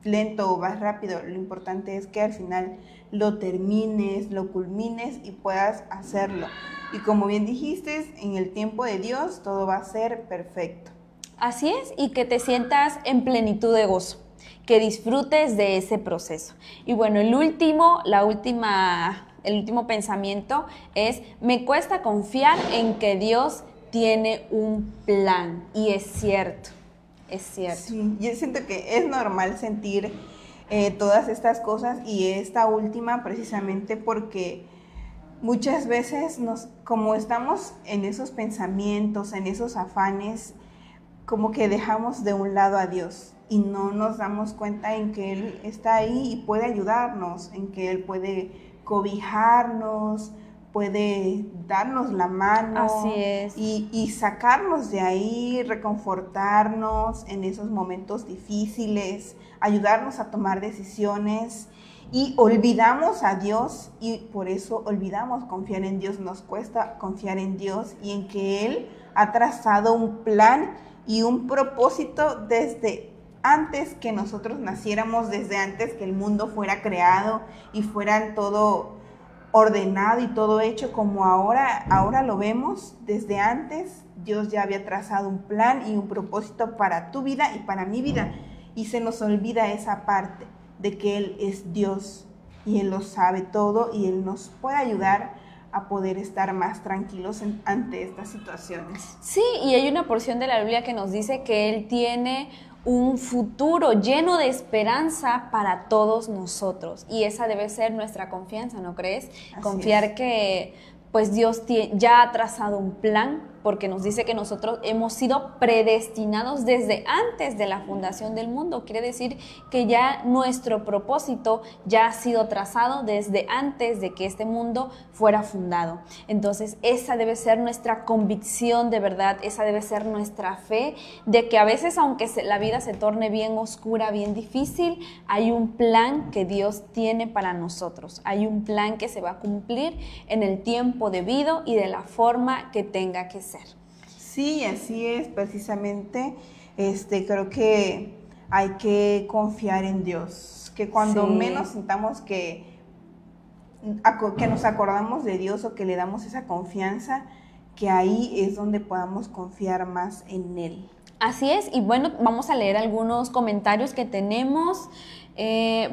B: lento o vas rápido. Lo importante es que al final lo termines, lo culmines y puedas hacerlo. Y como bien dijiste, en el tiempo de Dios todo va a ser perfecto.
A: Así es, y que te sientas en plenitud de gozo, que disfrutes de ese proceso. Y bueno, el último pensamiento es, me cuesta confiar en que Dios tiene un plan. Y es cierto, es cierto.
B: Sí, yo siento que es normal sentir todas estas cosas y esta última precisamente porque muchas veces como estamos en esos pensamientos, en esos afanes, como que dejamos de un lado a Dios y no nos damos cuenta en que Él está ahí y puede ayudarnos, en que Él puede cobijarnos, puede darnos la mano.
A: Así es.
B: Y sacarnos de ahí, reconfortarnos en esos momentos difíciles, ayudarnos a tomar decisiones. Y olvidamos a Dios y por eso olvidamos confiar en Dios. Nos cuesta confiar en Dios y en que Él ha trazado un plan y un propósito desde antes que nosotros naciéramos, desde antes que el mundo fuera creado y fuera todo ordenado y todo hecho como ahora lo vemos. Desde antes Dios ya había trazado un plan y un propósito para tu vida y para mi vida y se nos olvida esa parte de que Él es Dios y Él lo sabe todo y Él nos puede ayudar a poder estar más tranquilos ante estas situaciones.
A: Sí, y hay una porción de la Biblia que nos dice que Él tiene un futuro lleno de esperanza para todos nosotros. Y esa debe ser nuestra confianza, ¿no crees?
B: Así
A: Confiar
B: es.
A: que pues Dios ya ha trazado un plan, porque nos dice que nosotros hemos sido predestinados desde antes de la fundación del mundo. Quiere decir que ya nuestro propósito ya ha sido trazado desde antes de que este mundo fuera fundado. Entonces, esa debe ser nuestra convicción de verdad, esa debe ser nuestra fe, de que a veces, aunque la vida se torne bien oscura, bien difícil, hay un plan que Dios tiene para nosotros. Hay un plan que se va a cumplir en el tiempo debido y de la forma que tenga que ser.
B: Sí, así es, precisamente, creo que hay que confiar en Dios, que cuando menos sintamos que nos acordamos de Dios o que le damos esa confianza, que ahí es donde podamos confiar más en Él.
A: Así es, y bueno, vamos a leer algunos comentarios que tenemos.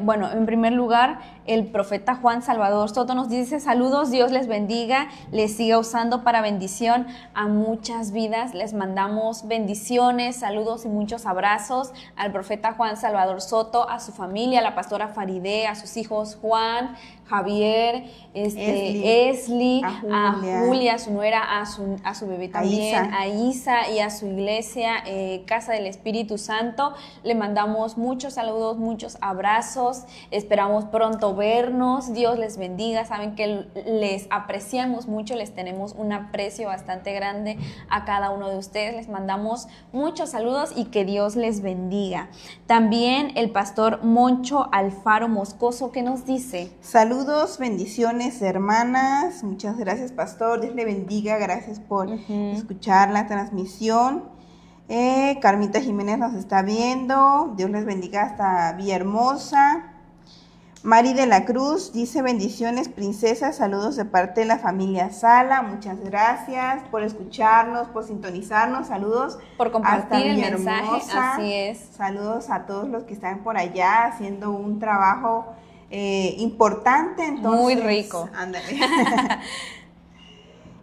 A: Bueno, en primer lugar, el profeta Juan Salvador Soto nos dice: saludos, Dios les bendiga, les siga usando para bendición a muchas vidas. Les mandamos bendiciones, saludos y muchos abrazos al profeta Juan Salvador Soto, a su familia, a la pastora Farideh, a sus hijos Juan, Javier, Esli, a Julia, a su nuera, a su bebé también, a Isa y a su iglesia, Casa del Espíritu Santo. Le mandamos muchos saludos, muchos abrazos, esperamos pronto vernos. Dios les bendiga, saben que les apreciamos mucho, les tenemos un aprecio bastante grande a cada uno de ustedes. Les mandamos muchos saludos y que Dios les bendiga. También el pastor Moncho Alfaro Moscoso, que nos dice:
B: saludos, bendiciones, hermanas. Muchas gracias, pastor. Dios le bendiga. Gracias por escuchar la transmisión. Carmita Jiménez nos está viendo. Dios les bendiga hasta Villahermosa. Mari de la Cruz dice: bendiciones, princesa, saludos de parte de la familia Sala. Muchas gracias por escucharnos, por sintonizarnos, saludos.
A: Por compartir el mensaje,
B: hermosa.
A: así es.
B: Saludos a todos los que están por allá haciendo un trabajo importante. Entonces,
A: muy rico.
B: Ándale.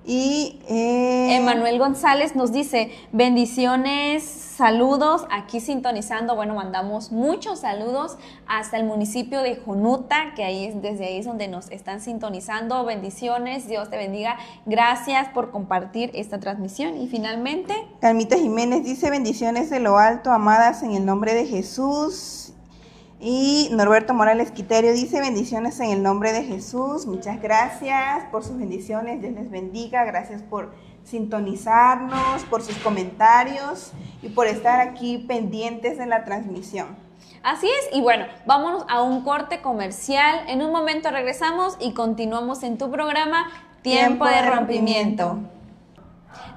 B: Y
A: Emanuel González nos dice: bendiciones, saludos, aquí sintonizando. Bueno, mandamos muchos saludos hasta el municipio de Jonuta, que desde ahí es donde nos están sintonizando. Bendiciones, Dios te bendiga. Gracias por compartir esta transmisión. Y finalmente,
B: Carmita Jiménez dice: bendiciones de lo alto, amadas, en el nombre de Jesús. Y Norberto Morales Quiterio dice: bendiciones en el nombre de Jesús. Muchas gracias por sus bendiciones, Dios les bendiga. Gracias por sintonizarnos, por sus comentarios y por estar aquí pendientes de la transmisión.
A: así es, y bueno, vámonos a un corte comercial. En un momento regresamos y continuamos en tu programa Tiempo de Rompimiento.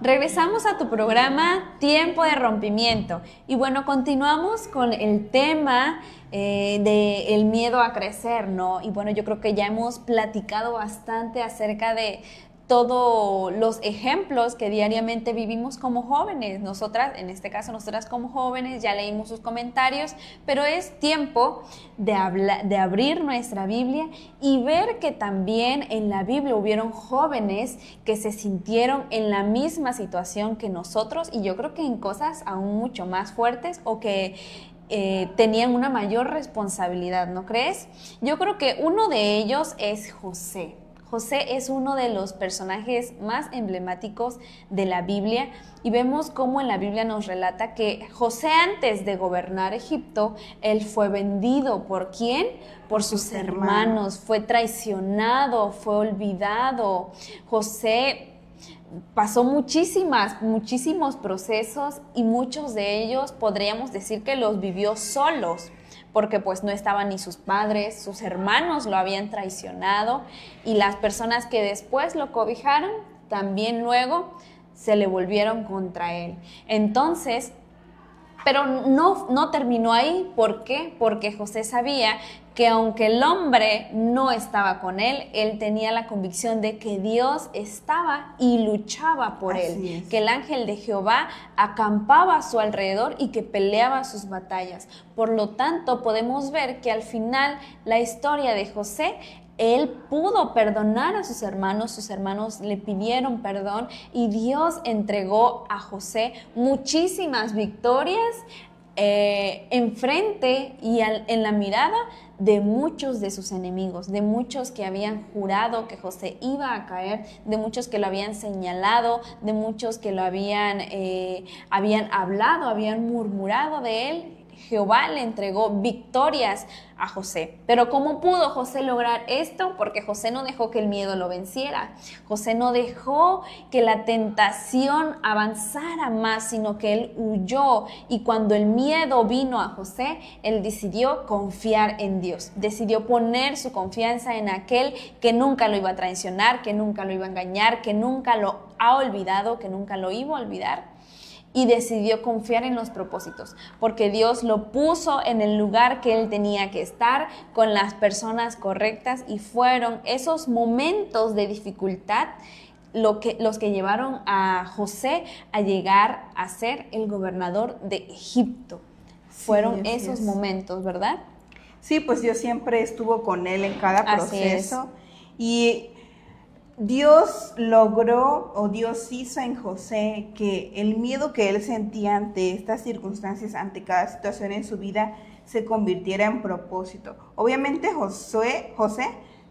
A: Regresamos a tu programa Tiempo de Rompimiento. Y bueno, continuamos con el tema del miedo a crecer, ¿no? Y bueno, yo creo que ya hemos platicado bastante acerca de todos los ejemplos que diariamente vivimos como jóvenes. Nosotras, en este caso, nosotras como jóvenes, ya leímos sus comentarios, pero es tiempo de abrir nuestra Biblia y ver que también en la Biblia hubieron jóvenes que se sintieron en la misma situación que nosotros, y yo creo que en cosas aún mucho más fuertes, o que tenían una mayor responsabilidad, ¿no crees? Yo creo que uno de ellos es José. José es uno de los personajes más emblemáticos de la Biblia, y vemos cómo en la Biblia nos relata que José, antes de gobernar Egipto, él fue vendido. ¿Por quién? Por sus hermanos. Fue traicionado, fue olvidado. José pasó muchísimos procesos, y muchos de ellos podríamos decir que los vivió solos, porque pues no estaban ni sus padres, sus hermanos lo habían traicionado, y las personas que después lo cobijaron también luego se le volvieron contra él. Entonces, pero no terminó ahí. ¿Por qué? Porque José sabía que aunque el hombre no estaba con él, él tenía la convicción de que Dios estaba y luchaba por él, que el ángel de Jehová acampaba a su alrededor y que peleaba sus batallas. Por lo tanto, podemos ver que al final la historia de José, él pudo perdonar a sus hermanos le pidieron perdón, y Dios entregó a José muchísimas victorias enfrente y en la mirada de muchos de sus enemigos, de muchos que habían jurado que José iba a caer, de muchos que lo habían señalado, de muchos que lo habían hablado, habían murmurado de él. Jehová le entregó victorias a José. Pero ¿cómo pudo José lograr esto? Porque José no dejó que el miedo lo venciera. José no dejó que la tentación avanzara más, sino que él huyó. Y cuando el miedo vino a José, él decidió confiar en Dios. Decidió poner su confianza en aquel que nunca lo iba a traicionar, que nunca lo iba a engañar, que nunca lo ha olvidado, que nunca lo iba a olvidar. Y decidió confiar en los propósitos, porque Dios lo puso en el lugar que él tenía que estar, con las personas correctas, y fueron esos momentos de dificultad los que llevaron a José a llegar a ser el gobernador de Egipto. Fueron esos momentos, ¿verdad?
B: Sí, pues Dios siempre estuvo con él en cada proceso. Y Dios logró, o Dios hizo en José que el miedo que él sentía ante estas circunstancias, ante cada situación en su vida, se convirtiera en propósito. Obviamente José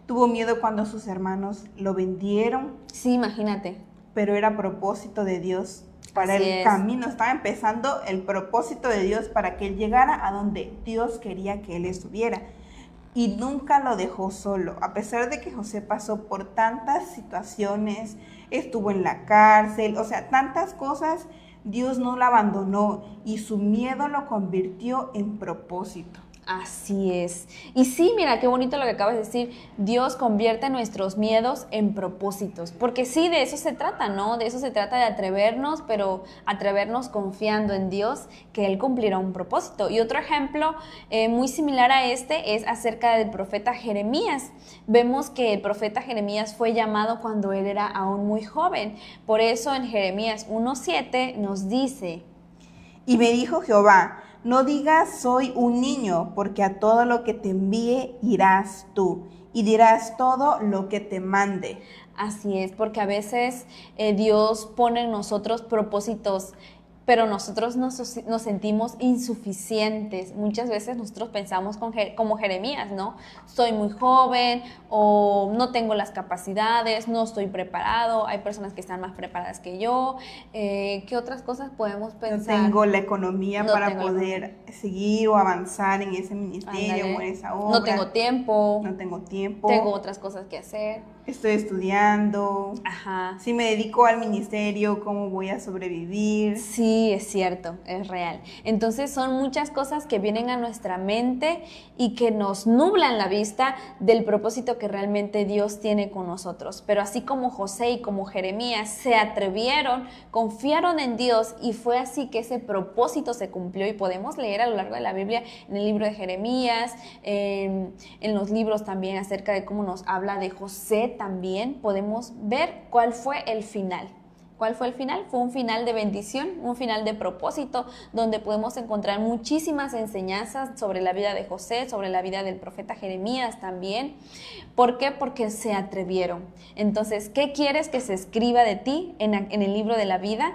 B: tuvo miedo cuando sus hermanos lo vendieron.
A: Sí, imagínate.
B: Pero era propósito de Dios para el camino. Estaba empezando el propósito de Dios para que él llegara a donde Dios quería que él estuviera. Y nunca lo dejó solo, a pesar de que José pasó por tantas situaciones, estuvo en la cárcel, o sea, tantas cosas. Dios no lo abandonó y su miedo lo convirtió en propósito.
A: Así es. Y sí, mira, qué bonito lo que acabas de decir. Dios convierte nuestros miedos en propósitos. Porque sí, de eso se trata, ¿no? De eso se trata, de atrevernos, pero atrevernos confiando en Dios, que Él cumplirá un propósito. Y otro ejemplo muy similar a este es acerca del profeta Jeremías. Vemos que el profeta Jeremías fue llamado cuando él era aún muy joven. Por eso en Jeremías 1:7 nos dice:
B: Y me dijo Jehová, no digas soy un niño, porque a todo lo que te envíe irás tú, y dirás todo lo que te mande.
A: Así es, porque a veces Dios pone en nosotros propósitos, pero nosotros nos sentimos insuficientes. Muchas veces nosotros pensamos como Jeremías, ¿no? Soy muy joven, o no tengo las capacidades, no estoy preparado, hay personas que están más preparadas que yo. ¿Qué otras cosas podemos pensar?
B: No tengo la economía
A: No
B: para
A: tengo la
B: poder seguir o avanzar en ese ministerio.
A: Ándale.
B: O en esa obra.
A: No tengo tiempo.
B: No tengo tiempo.
A: Tengo otras cosas que hacer.
B: Estoy estudiando.
A: Ajá.
B: Si me dedico al ministerio, ¿cómo voy a sobrevivir?
A: Sí, es cierto, es real. Entonces son muchas cosas que vienen a nuestra mente y que nos nublan la vista del propósito que realmente Dios tiene con nosotros. Pero así como José y como Jeremías se atrevieron, confiaron en Dios, y fue así que ese propósito se cumplió. Y podemos leer a lo largo de la Biblia, en el libro de Jeremías, en los libros también acerca de cómo nos habla de José. También podemos ver cuál fue el final. ¿Cuál fue el final? Fue un final de bendición, un final de propósito, donde podemos encontrar muchísimas enseñanzas sobre la vida de José, sobre la vida del profeta Jeremías también. ¿Por qué? Porque se atrevieron. Entonces, ¿qué quieres que se escriba de ti en el libro de la vida?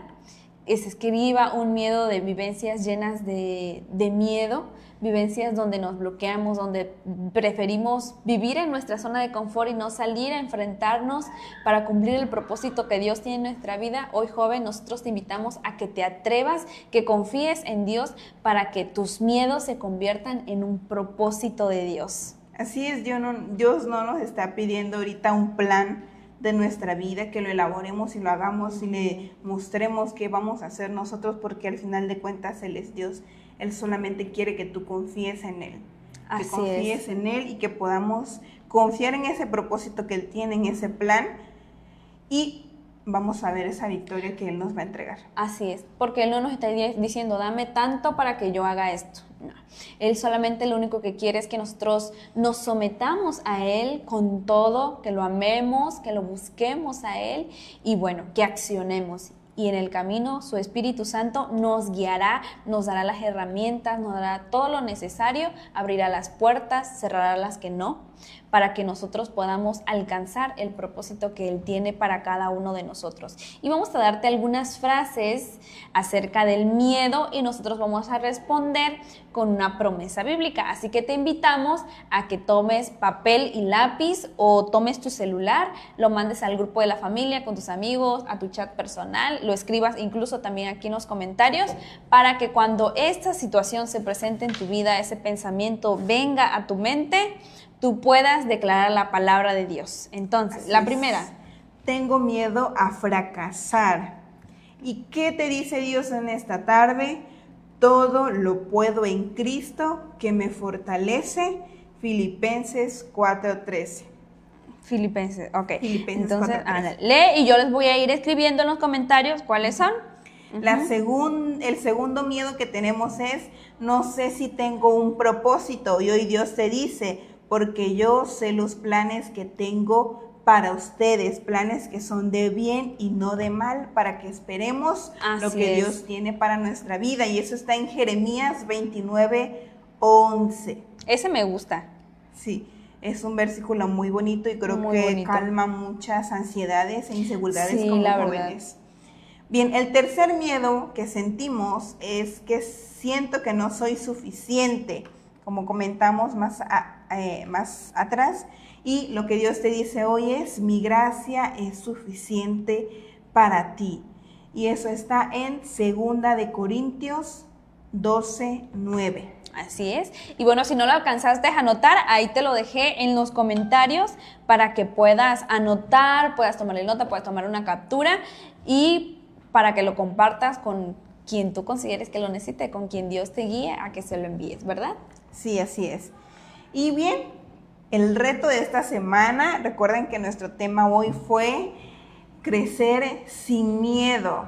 A: Que se escriba un miedo de vivencias llenas de miedo, vivencias donde nos bloqueamos, donde preferimos vivir en nuestra zona de confort y no salir a enfrentarnos para cumplir el propósito que Dios tiene en nuestra vida. Hoy, joven, nosotros te invitamos a que te atrevas, que confíes en Dios para que tus miedos se conviertan en un propósito de Dios.
B: Así es, Dios no nos está pidiendo ahorita un plan de nuestra vida, que lo elaboremos y lo hagamos y le mostremos qué vamos a hacer nosotros, porque al final de cuentas Él es Dios. Él solamente quiere que tú confíes en Él, que confíes en Él y que podamos confiar en ese propósito que Él tiene, en ese plan, y vamos a ver esa victoria que Él nos va a entregar.
A: Así es, porque Él no nos está diciendo, dame tanto para que yo haga esto. No. Él solamente lo único que quiere es que nosotros nos sometamos a Él con todo, que lo amemos, que lo busquemos a Él y bueno, que accionemos. Y en el camino su Espíritu Santo nos guiará, nos dará las herramientas, nos dará todo lo necesario, abrirá las puertas, cerrará las que no, para que nosotros podamos alcanzar el propósito que Él tiene para cada uno de nosotros. Y vamos a darte algunas frases acerca del miedo y nosotros vamos a responder con una promesa bíblica. Así que te invitamos a que tomes papel y lápiz o tomes tu celular, lo mandes al grupo de la familia, con tus amigos, a tu chat personal, lo escribas incluso también aquí en los comentarios, para que cuando esta situación se presente en tu vida, ese pensamiento venga a tu mente, tú puedas declarar la palabra de Dios. Entonces, la primera.
B: Tengo miedo a fracasar. ¿Y qué te dice Dios en esta tarde? Todo lo puedo en Cristo que me fortalece. Filipenses 4:13.
A: Filipenses, ok.
B: Filipenses.
A: Entonces,
B: 4:13.
A: lee y yo les voy a ir escribiendo en los comentarios cuáles son.
B: El segundo miedo que tenemos es, no sé si tengo un propósito. Y hoy Dios te dice, porque yo sé los planes que tengo para ustedes, planes que son de bien y no de mal, para que esperemos lo que Dios tiene para nuestra vida. Y eso está en Jeremías 29:11.
A: Ese me gusta.
B: Sí, es un versículo muy bonito y creo que calma muchas ansiedades e inseguridades como jóvenes. Bien, el tercer miedo que sentimos es que siento que no soy suficiente, como comentamos más atrás, y lo que Dios te dice hoy es, mi gracia es suficiente para ti. Y eso está en 2 de Corintios 12:9.
A: Así es. Y bueno, si no lo alcanzaste a anotar, ahí te lo dejé en los comentarios para que puedas anotar, puedas tomarle nota, puedas tomar una captura y para que lo compartas con quien tú consideres que lo necesite, con quien Dios te guíe a que se lo envíes, ¿verdad?
B: Sí, así es. Y bien, el reto de esta semana, recuerden que nuestro tema hoy fue crecer sin miedo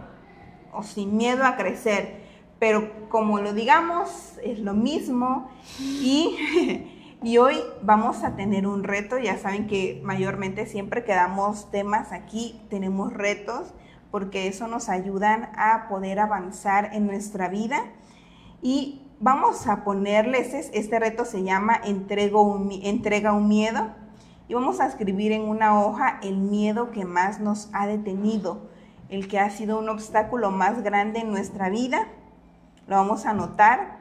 B: o sin miedo a crecer, pero como lo digamos, es lo mismo y hoy vamos a tener un reto. Ya saben que mayormente siempre que damos temas aquí tenemos retos porque eso nos ayuda a poder avanzar en nuestra vida y vamos a ponerles, este reto se llama Entrega un miedo y vamos a escribir en una hoja el miedo que más nos ha detenido, el que ha sido un obstáculo más grande en nuestra vida. Lo vamos a anotar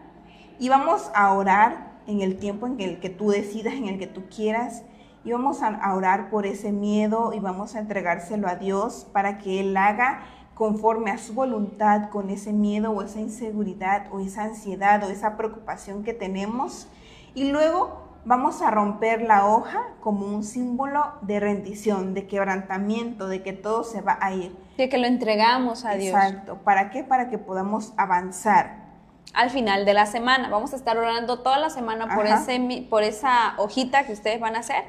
B: y vamos a orar en el tiempo en el que tú decidas, en el que tú quieras, y vamos a orar por ese miedo y vamos a entregárselo a Dios para que Él haga conforme a su voluntad con ese miedo o esa inseguridad o esa ansiedad o esa preocupación que tenemos. Y luego vamos a romper la hoja como un símbolo de rendición, de quebrantamiento, de que todo se va a ir.
A: De que lo entregamos a Dios.
B: Exacto. ¿Para qué? Para que podamos avanzar.
A: Al final de la semana, vamos a estar orando toda la semana por esa hojita que ustedes van a hacer,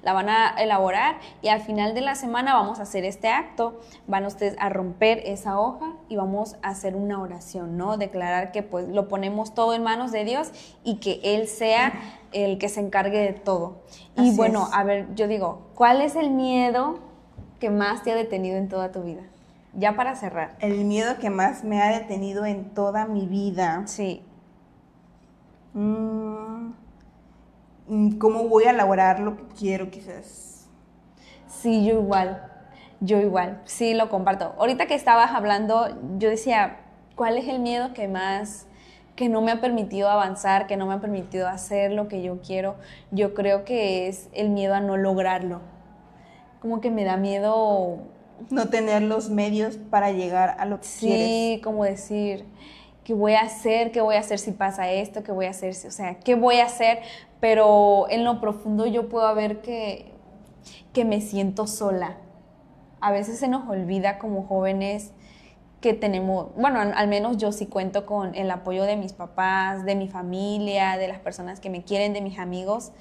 A: la van a elaborar y al final de la semana vamos a hacer este acto, van ustedes a romper esa hoja y vamos a hacer una oración, ¿no? Declarar que pues lo ponemos todo en manos de Dios y que Él sea el que se encargue de todo. Y
B: Así
A: bueno,
B: es.
A: a ver, yo digo, ¿cuál es el miedo que más te ha detenido en toda tu vida? Ya para cerrar.
B: El miedo que más me ha detenido en toda mi vida.
A: Sí.
B: ¿Cómo voy a elaborar lo que quiero quizás?
A: Sí, yo igual, sí lo comparto. Ahorita que estabas hablando, yo decía, ¿cuál es el miedo que más, que no me ha permitido avanzar, que no me ha permitido hacer lo que yo quiero? Yo creo que es el miedo a no lograrlo. Como que me da miedo.
B: No tener los medios para llegar a lo que quieres.
A: Sí, como decir, ¿qué voy a hacer? ¿Qué voy a hacer si pasa esto? ¿Qué voy a hacer? O sea, ¿qué voy a hacer? Pero en lo profundo yo puedo ver que me siento sola. A veces se nos olvida como jóvenes que tenemos, bueno, al menos yo sí cuento con el apoyo de mis papás, de mi familia, de las personas que me quieren, de mis amigos,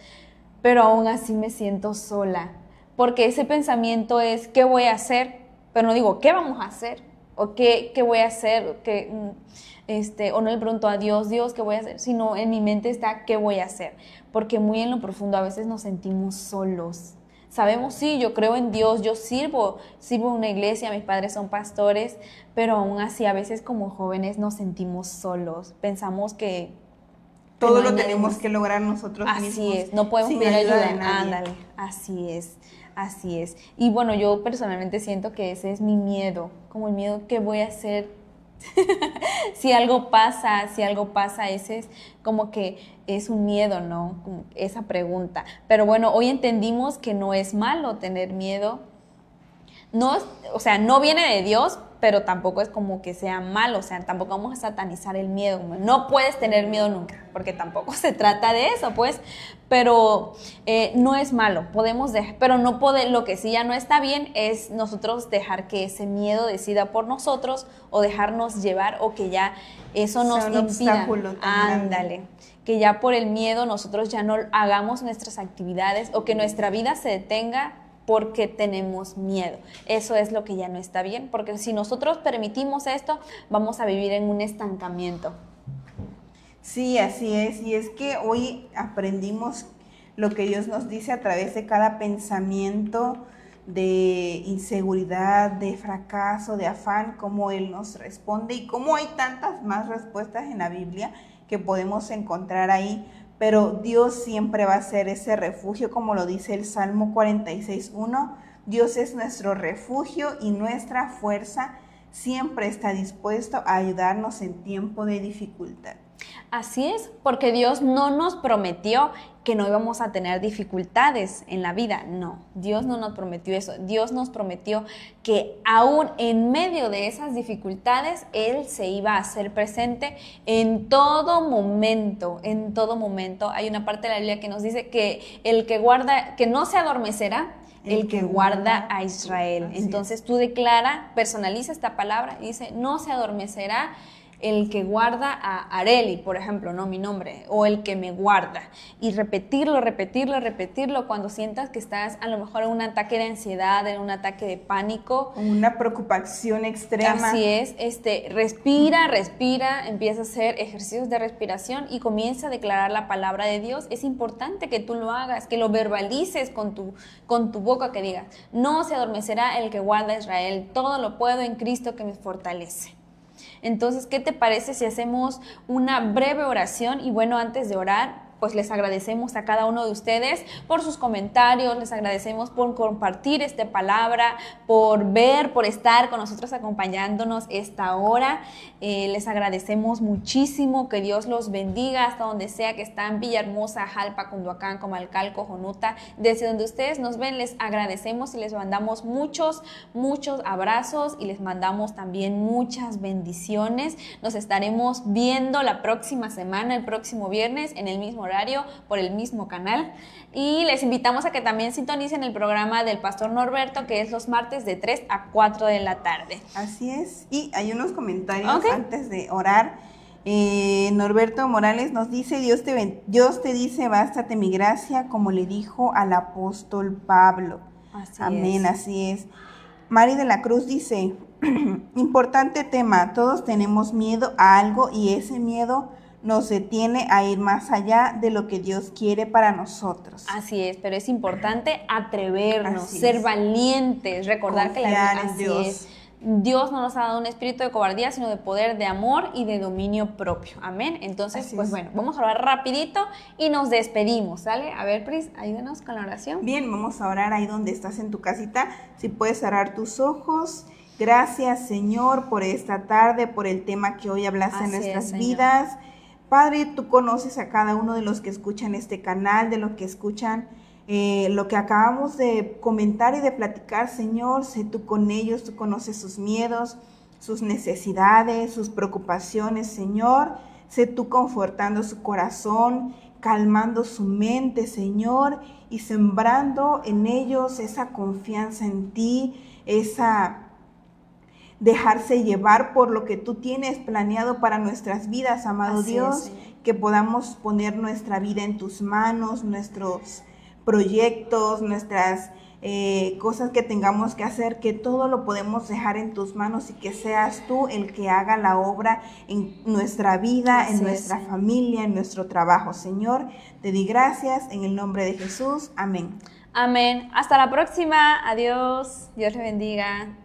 A: pero aún así me siento sola. Porque ese pensamiento es, ¿qué voy a hacer? Pero no digo, ¿qué vamos a hacer? O ¿qué voy a hacer? O no le pregunto a Dios, ¿qué voy a hacer? Sino en mi mente está, ¿qué voy a hacer? Porque muy en lo profundo a veces nos sentimos solos. Sabemos, sí, yo creo en Dios, yo sirvo en una iglesia, mis padres son pastores, pero aún así a veces como jóvenes nos sentimos solos. Pensamos que
B: todo
A: no
B: lo
A: hay
B: tenemos
A: nadie.
B: que lograr nosotros mismos.
A: Así es, no podemos
B: sin
A: pedir
B: ayuda de
A: ayuda.
B: nadie.
A: Ándale, así es. Así es. Y bueno, yo personalmente siento que ese es mi miedo, como el miedo que voy a hacer si algo pasa, ese es como que es un miedo, ¿no? Como esa pregunta. Pero bueno, hoy entendimos que no es malo tener miedo. No, o sea, no viene de Dios, pero tampoco es como que sea malo, o sea, tampoco vamos a satanizar el miedo. No puedes tener miedo nunca, porque tampoco se trata de eso, pues, pero no es malo, podemos dejar, pero no lo que sí ya no está bien es nosotros dejar que ese miedo decida por nosotros o dejarnos llevar o que ya eso nos impida. Ándale, que ya por el miedo nosotros ya no hagamos nuestras actividades o que nuestra vida se detenga porque tenemos miedo. Eso es lo que ya no está bien, porque si nosotros permitimos esto, vamos a vivir en un estancamiento.
B: Sí, así es. Y es que hoy aprendimos lo que Dios nos dice a través de cada pensamiento de inseguridad, de fracaso, de afán, cómo Él nos responde y cómo hay tantas más respuestas en la Biblia que podemos encontrar ahí. Pero Dios siempre va a ser ese refugio, como lo dice el Salmo 46:1. Dios es nuestro refugio y nuestra fuerza. Siempre está dispuesto a ayudarnos en tiempo de dificultad.
A: Así es, porque Dios no nos prometió que no íbamos a tener dificultades en la vida. No, Dios no nos prometió eso. Dios nos prometió que aún en medio de esas dificultades, Él se iba a hacer presente en todo momento, en todo momento. Hay una parte de la Biblia que nos dice que el que guarda, que no se adormecerá, el que guarda a Israel. Entonces tú declara, personaliza esta palabra y dice, no se adormecerá el que guarda a Areli, por ejemplo, no mi nombre, o el que me guarda. Y repetirlo cuando sientas que estás a lo mejor en un ataque de ansiedad, en un ataque de pánico.
B: Una preocupación extrema.
A: Así es, respira, empieza a hacer ejercicios de respiración y comienza a declarar la palabra de Dios. Es importante que tú lo hagas, que lo verbalices con tu boca, que digas: no se adormecerá el que guarda a Israel, todo lo puedo en Cristo que me fortalece. Entonces, ¿qué te parece si hacemos una breve oración? Y bueno, antes de orar, pues les agradecemos a cada uno de ustedes por sus comentarios, les agradecemos por compartir esta palabra, por estar con nosotros acompañándonos esta hora. Les agradecemos muchísimo, que Dios los bendiga hasta donde sea que están: Villahermosa, Jalpa, Cunduacán, Comalcal, Cojonuta. Desde donde ustedes nos ven, les agradecemos y les mandamos muchos abrazos y les mandamos también muchas bendiciones. Nos estaremos viendo la próxima semana, el próximo viernes, en el mismo horario, por el mismo canal, y les invitamos a que también sintonicen el programa del Pastor Norberto, que es los martes de 3 a 4 de la tarde.
B: Así es, y hay unos comentarios antes de orar. Norberto Morales nos dice: Dios te dice, bástate mi gracia, como le dijo al apóstol Pablo. Amén, así es. Mari de la Cruz dice: importante tema, todos tenemos miedo a algo y ese miedo nos detiene a ir más allá de lo que Dios quiere para nosotros.
A: Así es, pero es importante atrevernos, ser valientes, recordar que la vida
B: en Dios.
A: Es. Dios no nos ha dado un espíritu de cobardía, sino de poder, de amor y de dominio propio. Amén. Entonces, bueno, vamos a orar rapidito y nos despedimos, ¿sale? A ver, Pris, ayúdanos con la oración.
B: Bien, vamos a orar ahí donde estás en tu casita. Si puedes cerrar tus ojos. Gracias, Señor, por esta tarde, por el tema que hoy hablaste en nuestras vidas. Padre, tú conoces a cada uno de los que escuchan este canal, de los que escuchan lo que acabamos de comentar y de platicar. Señor, sé tú con ellos, tú conoces sus miedos, sus necesidades, sus preocupaciones, Señor. Sé tú confortando su corazón, calmando su mente, Señor, y sembrando en ellos esa confianza en ti, esa dejarse llevar por lo que tú tienes planeado para nuestras vidas, amado Dios, que podamos poner nuestra vida en tus manos, nuestros proyectos, nuestras cosas que tengamos que hacer, que todo lo podemos dejar en tus manos y que seas tú el que haga la obra en nuestra vida, en nuestra familia, en nuestro trabajo. Señor, te di gracias en el nombre de Jesús. Amén.
A: Amén. Hasta la próxima. Adiós. Dios le bendiga.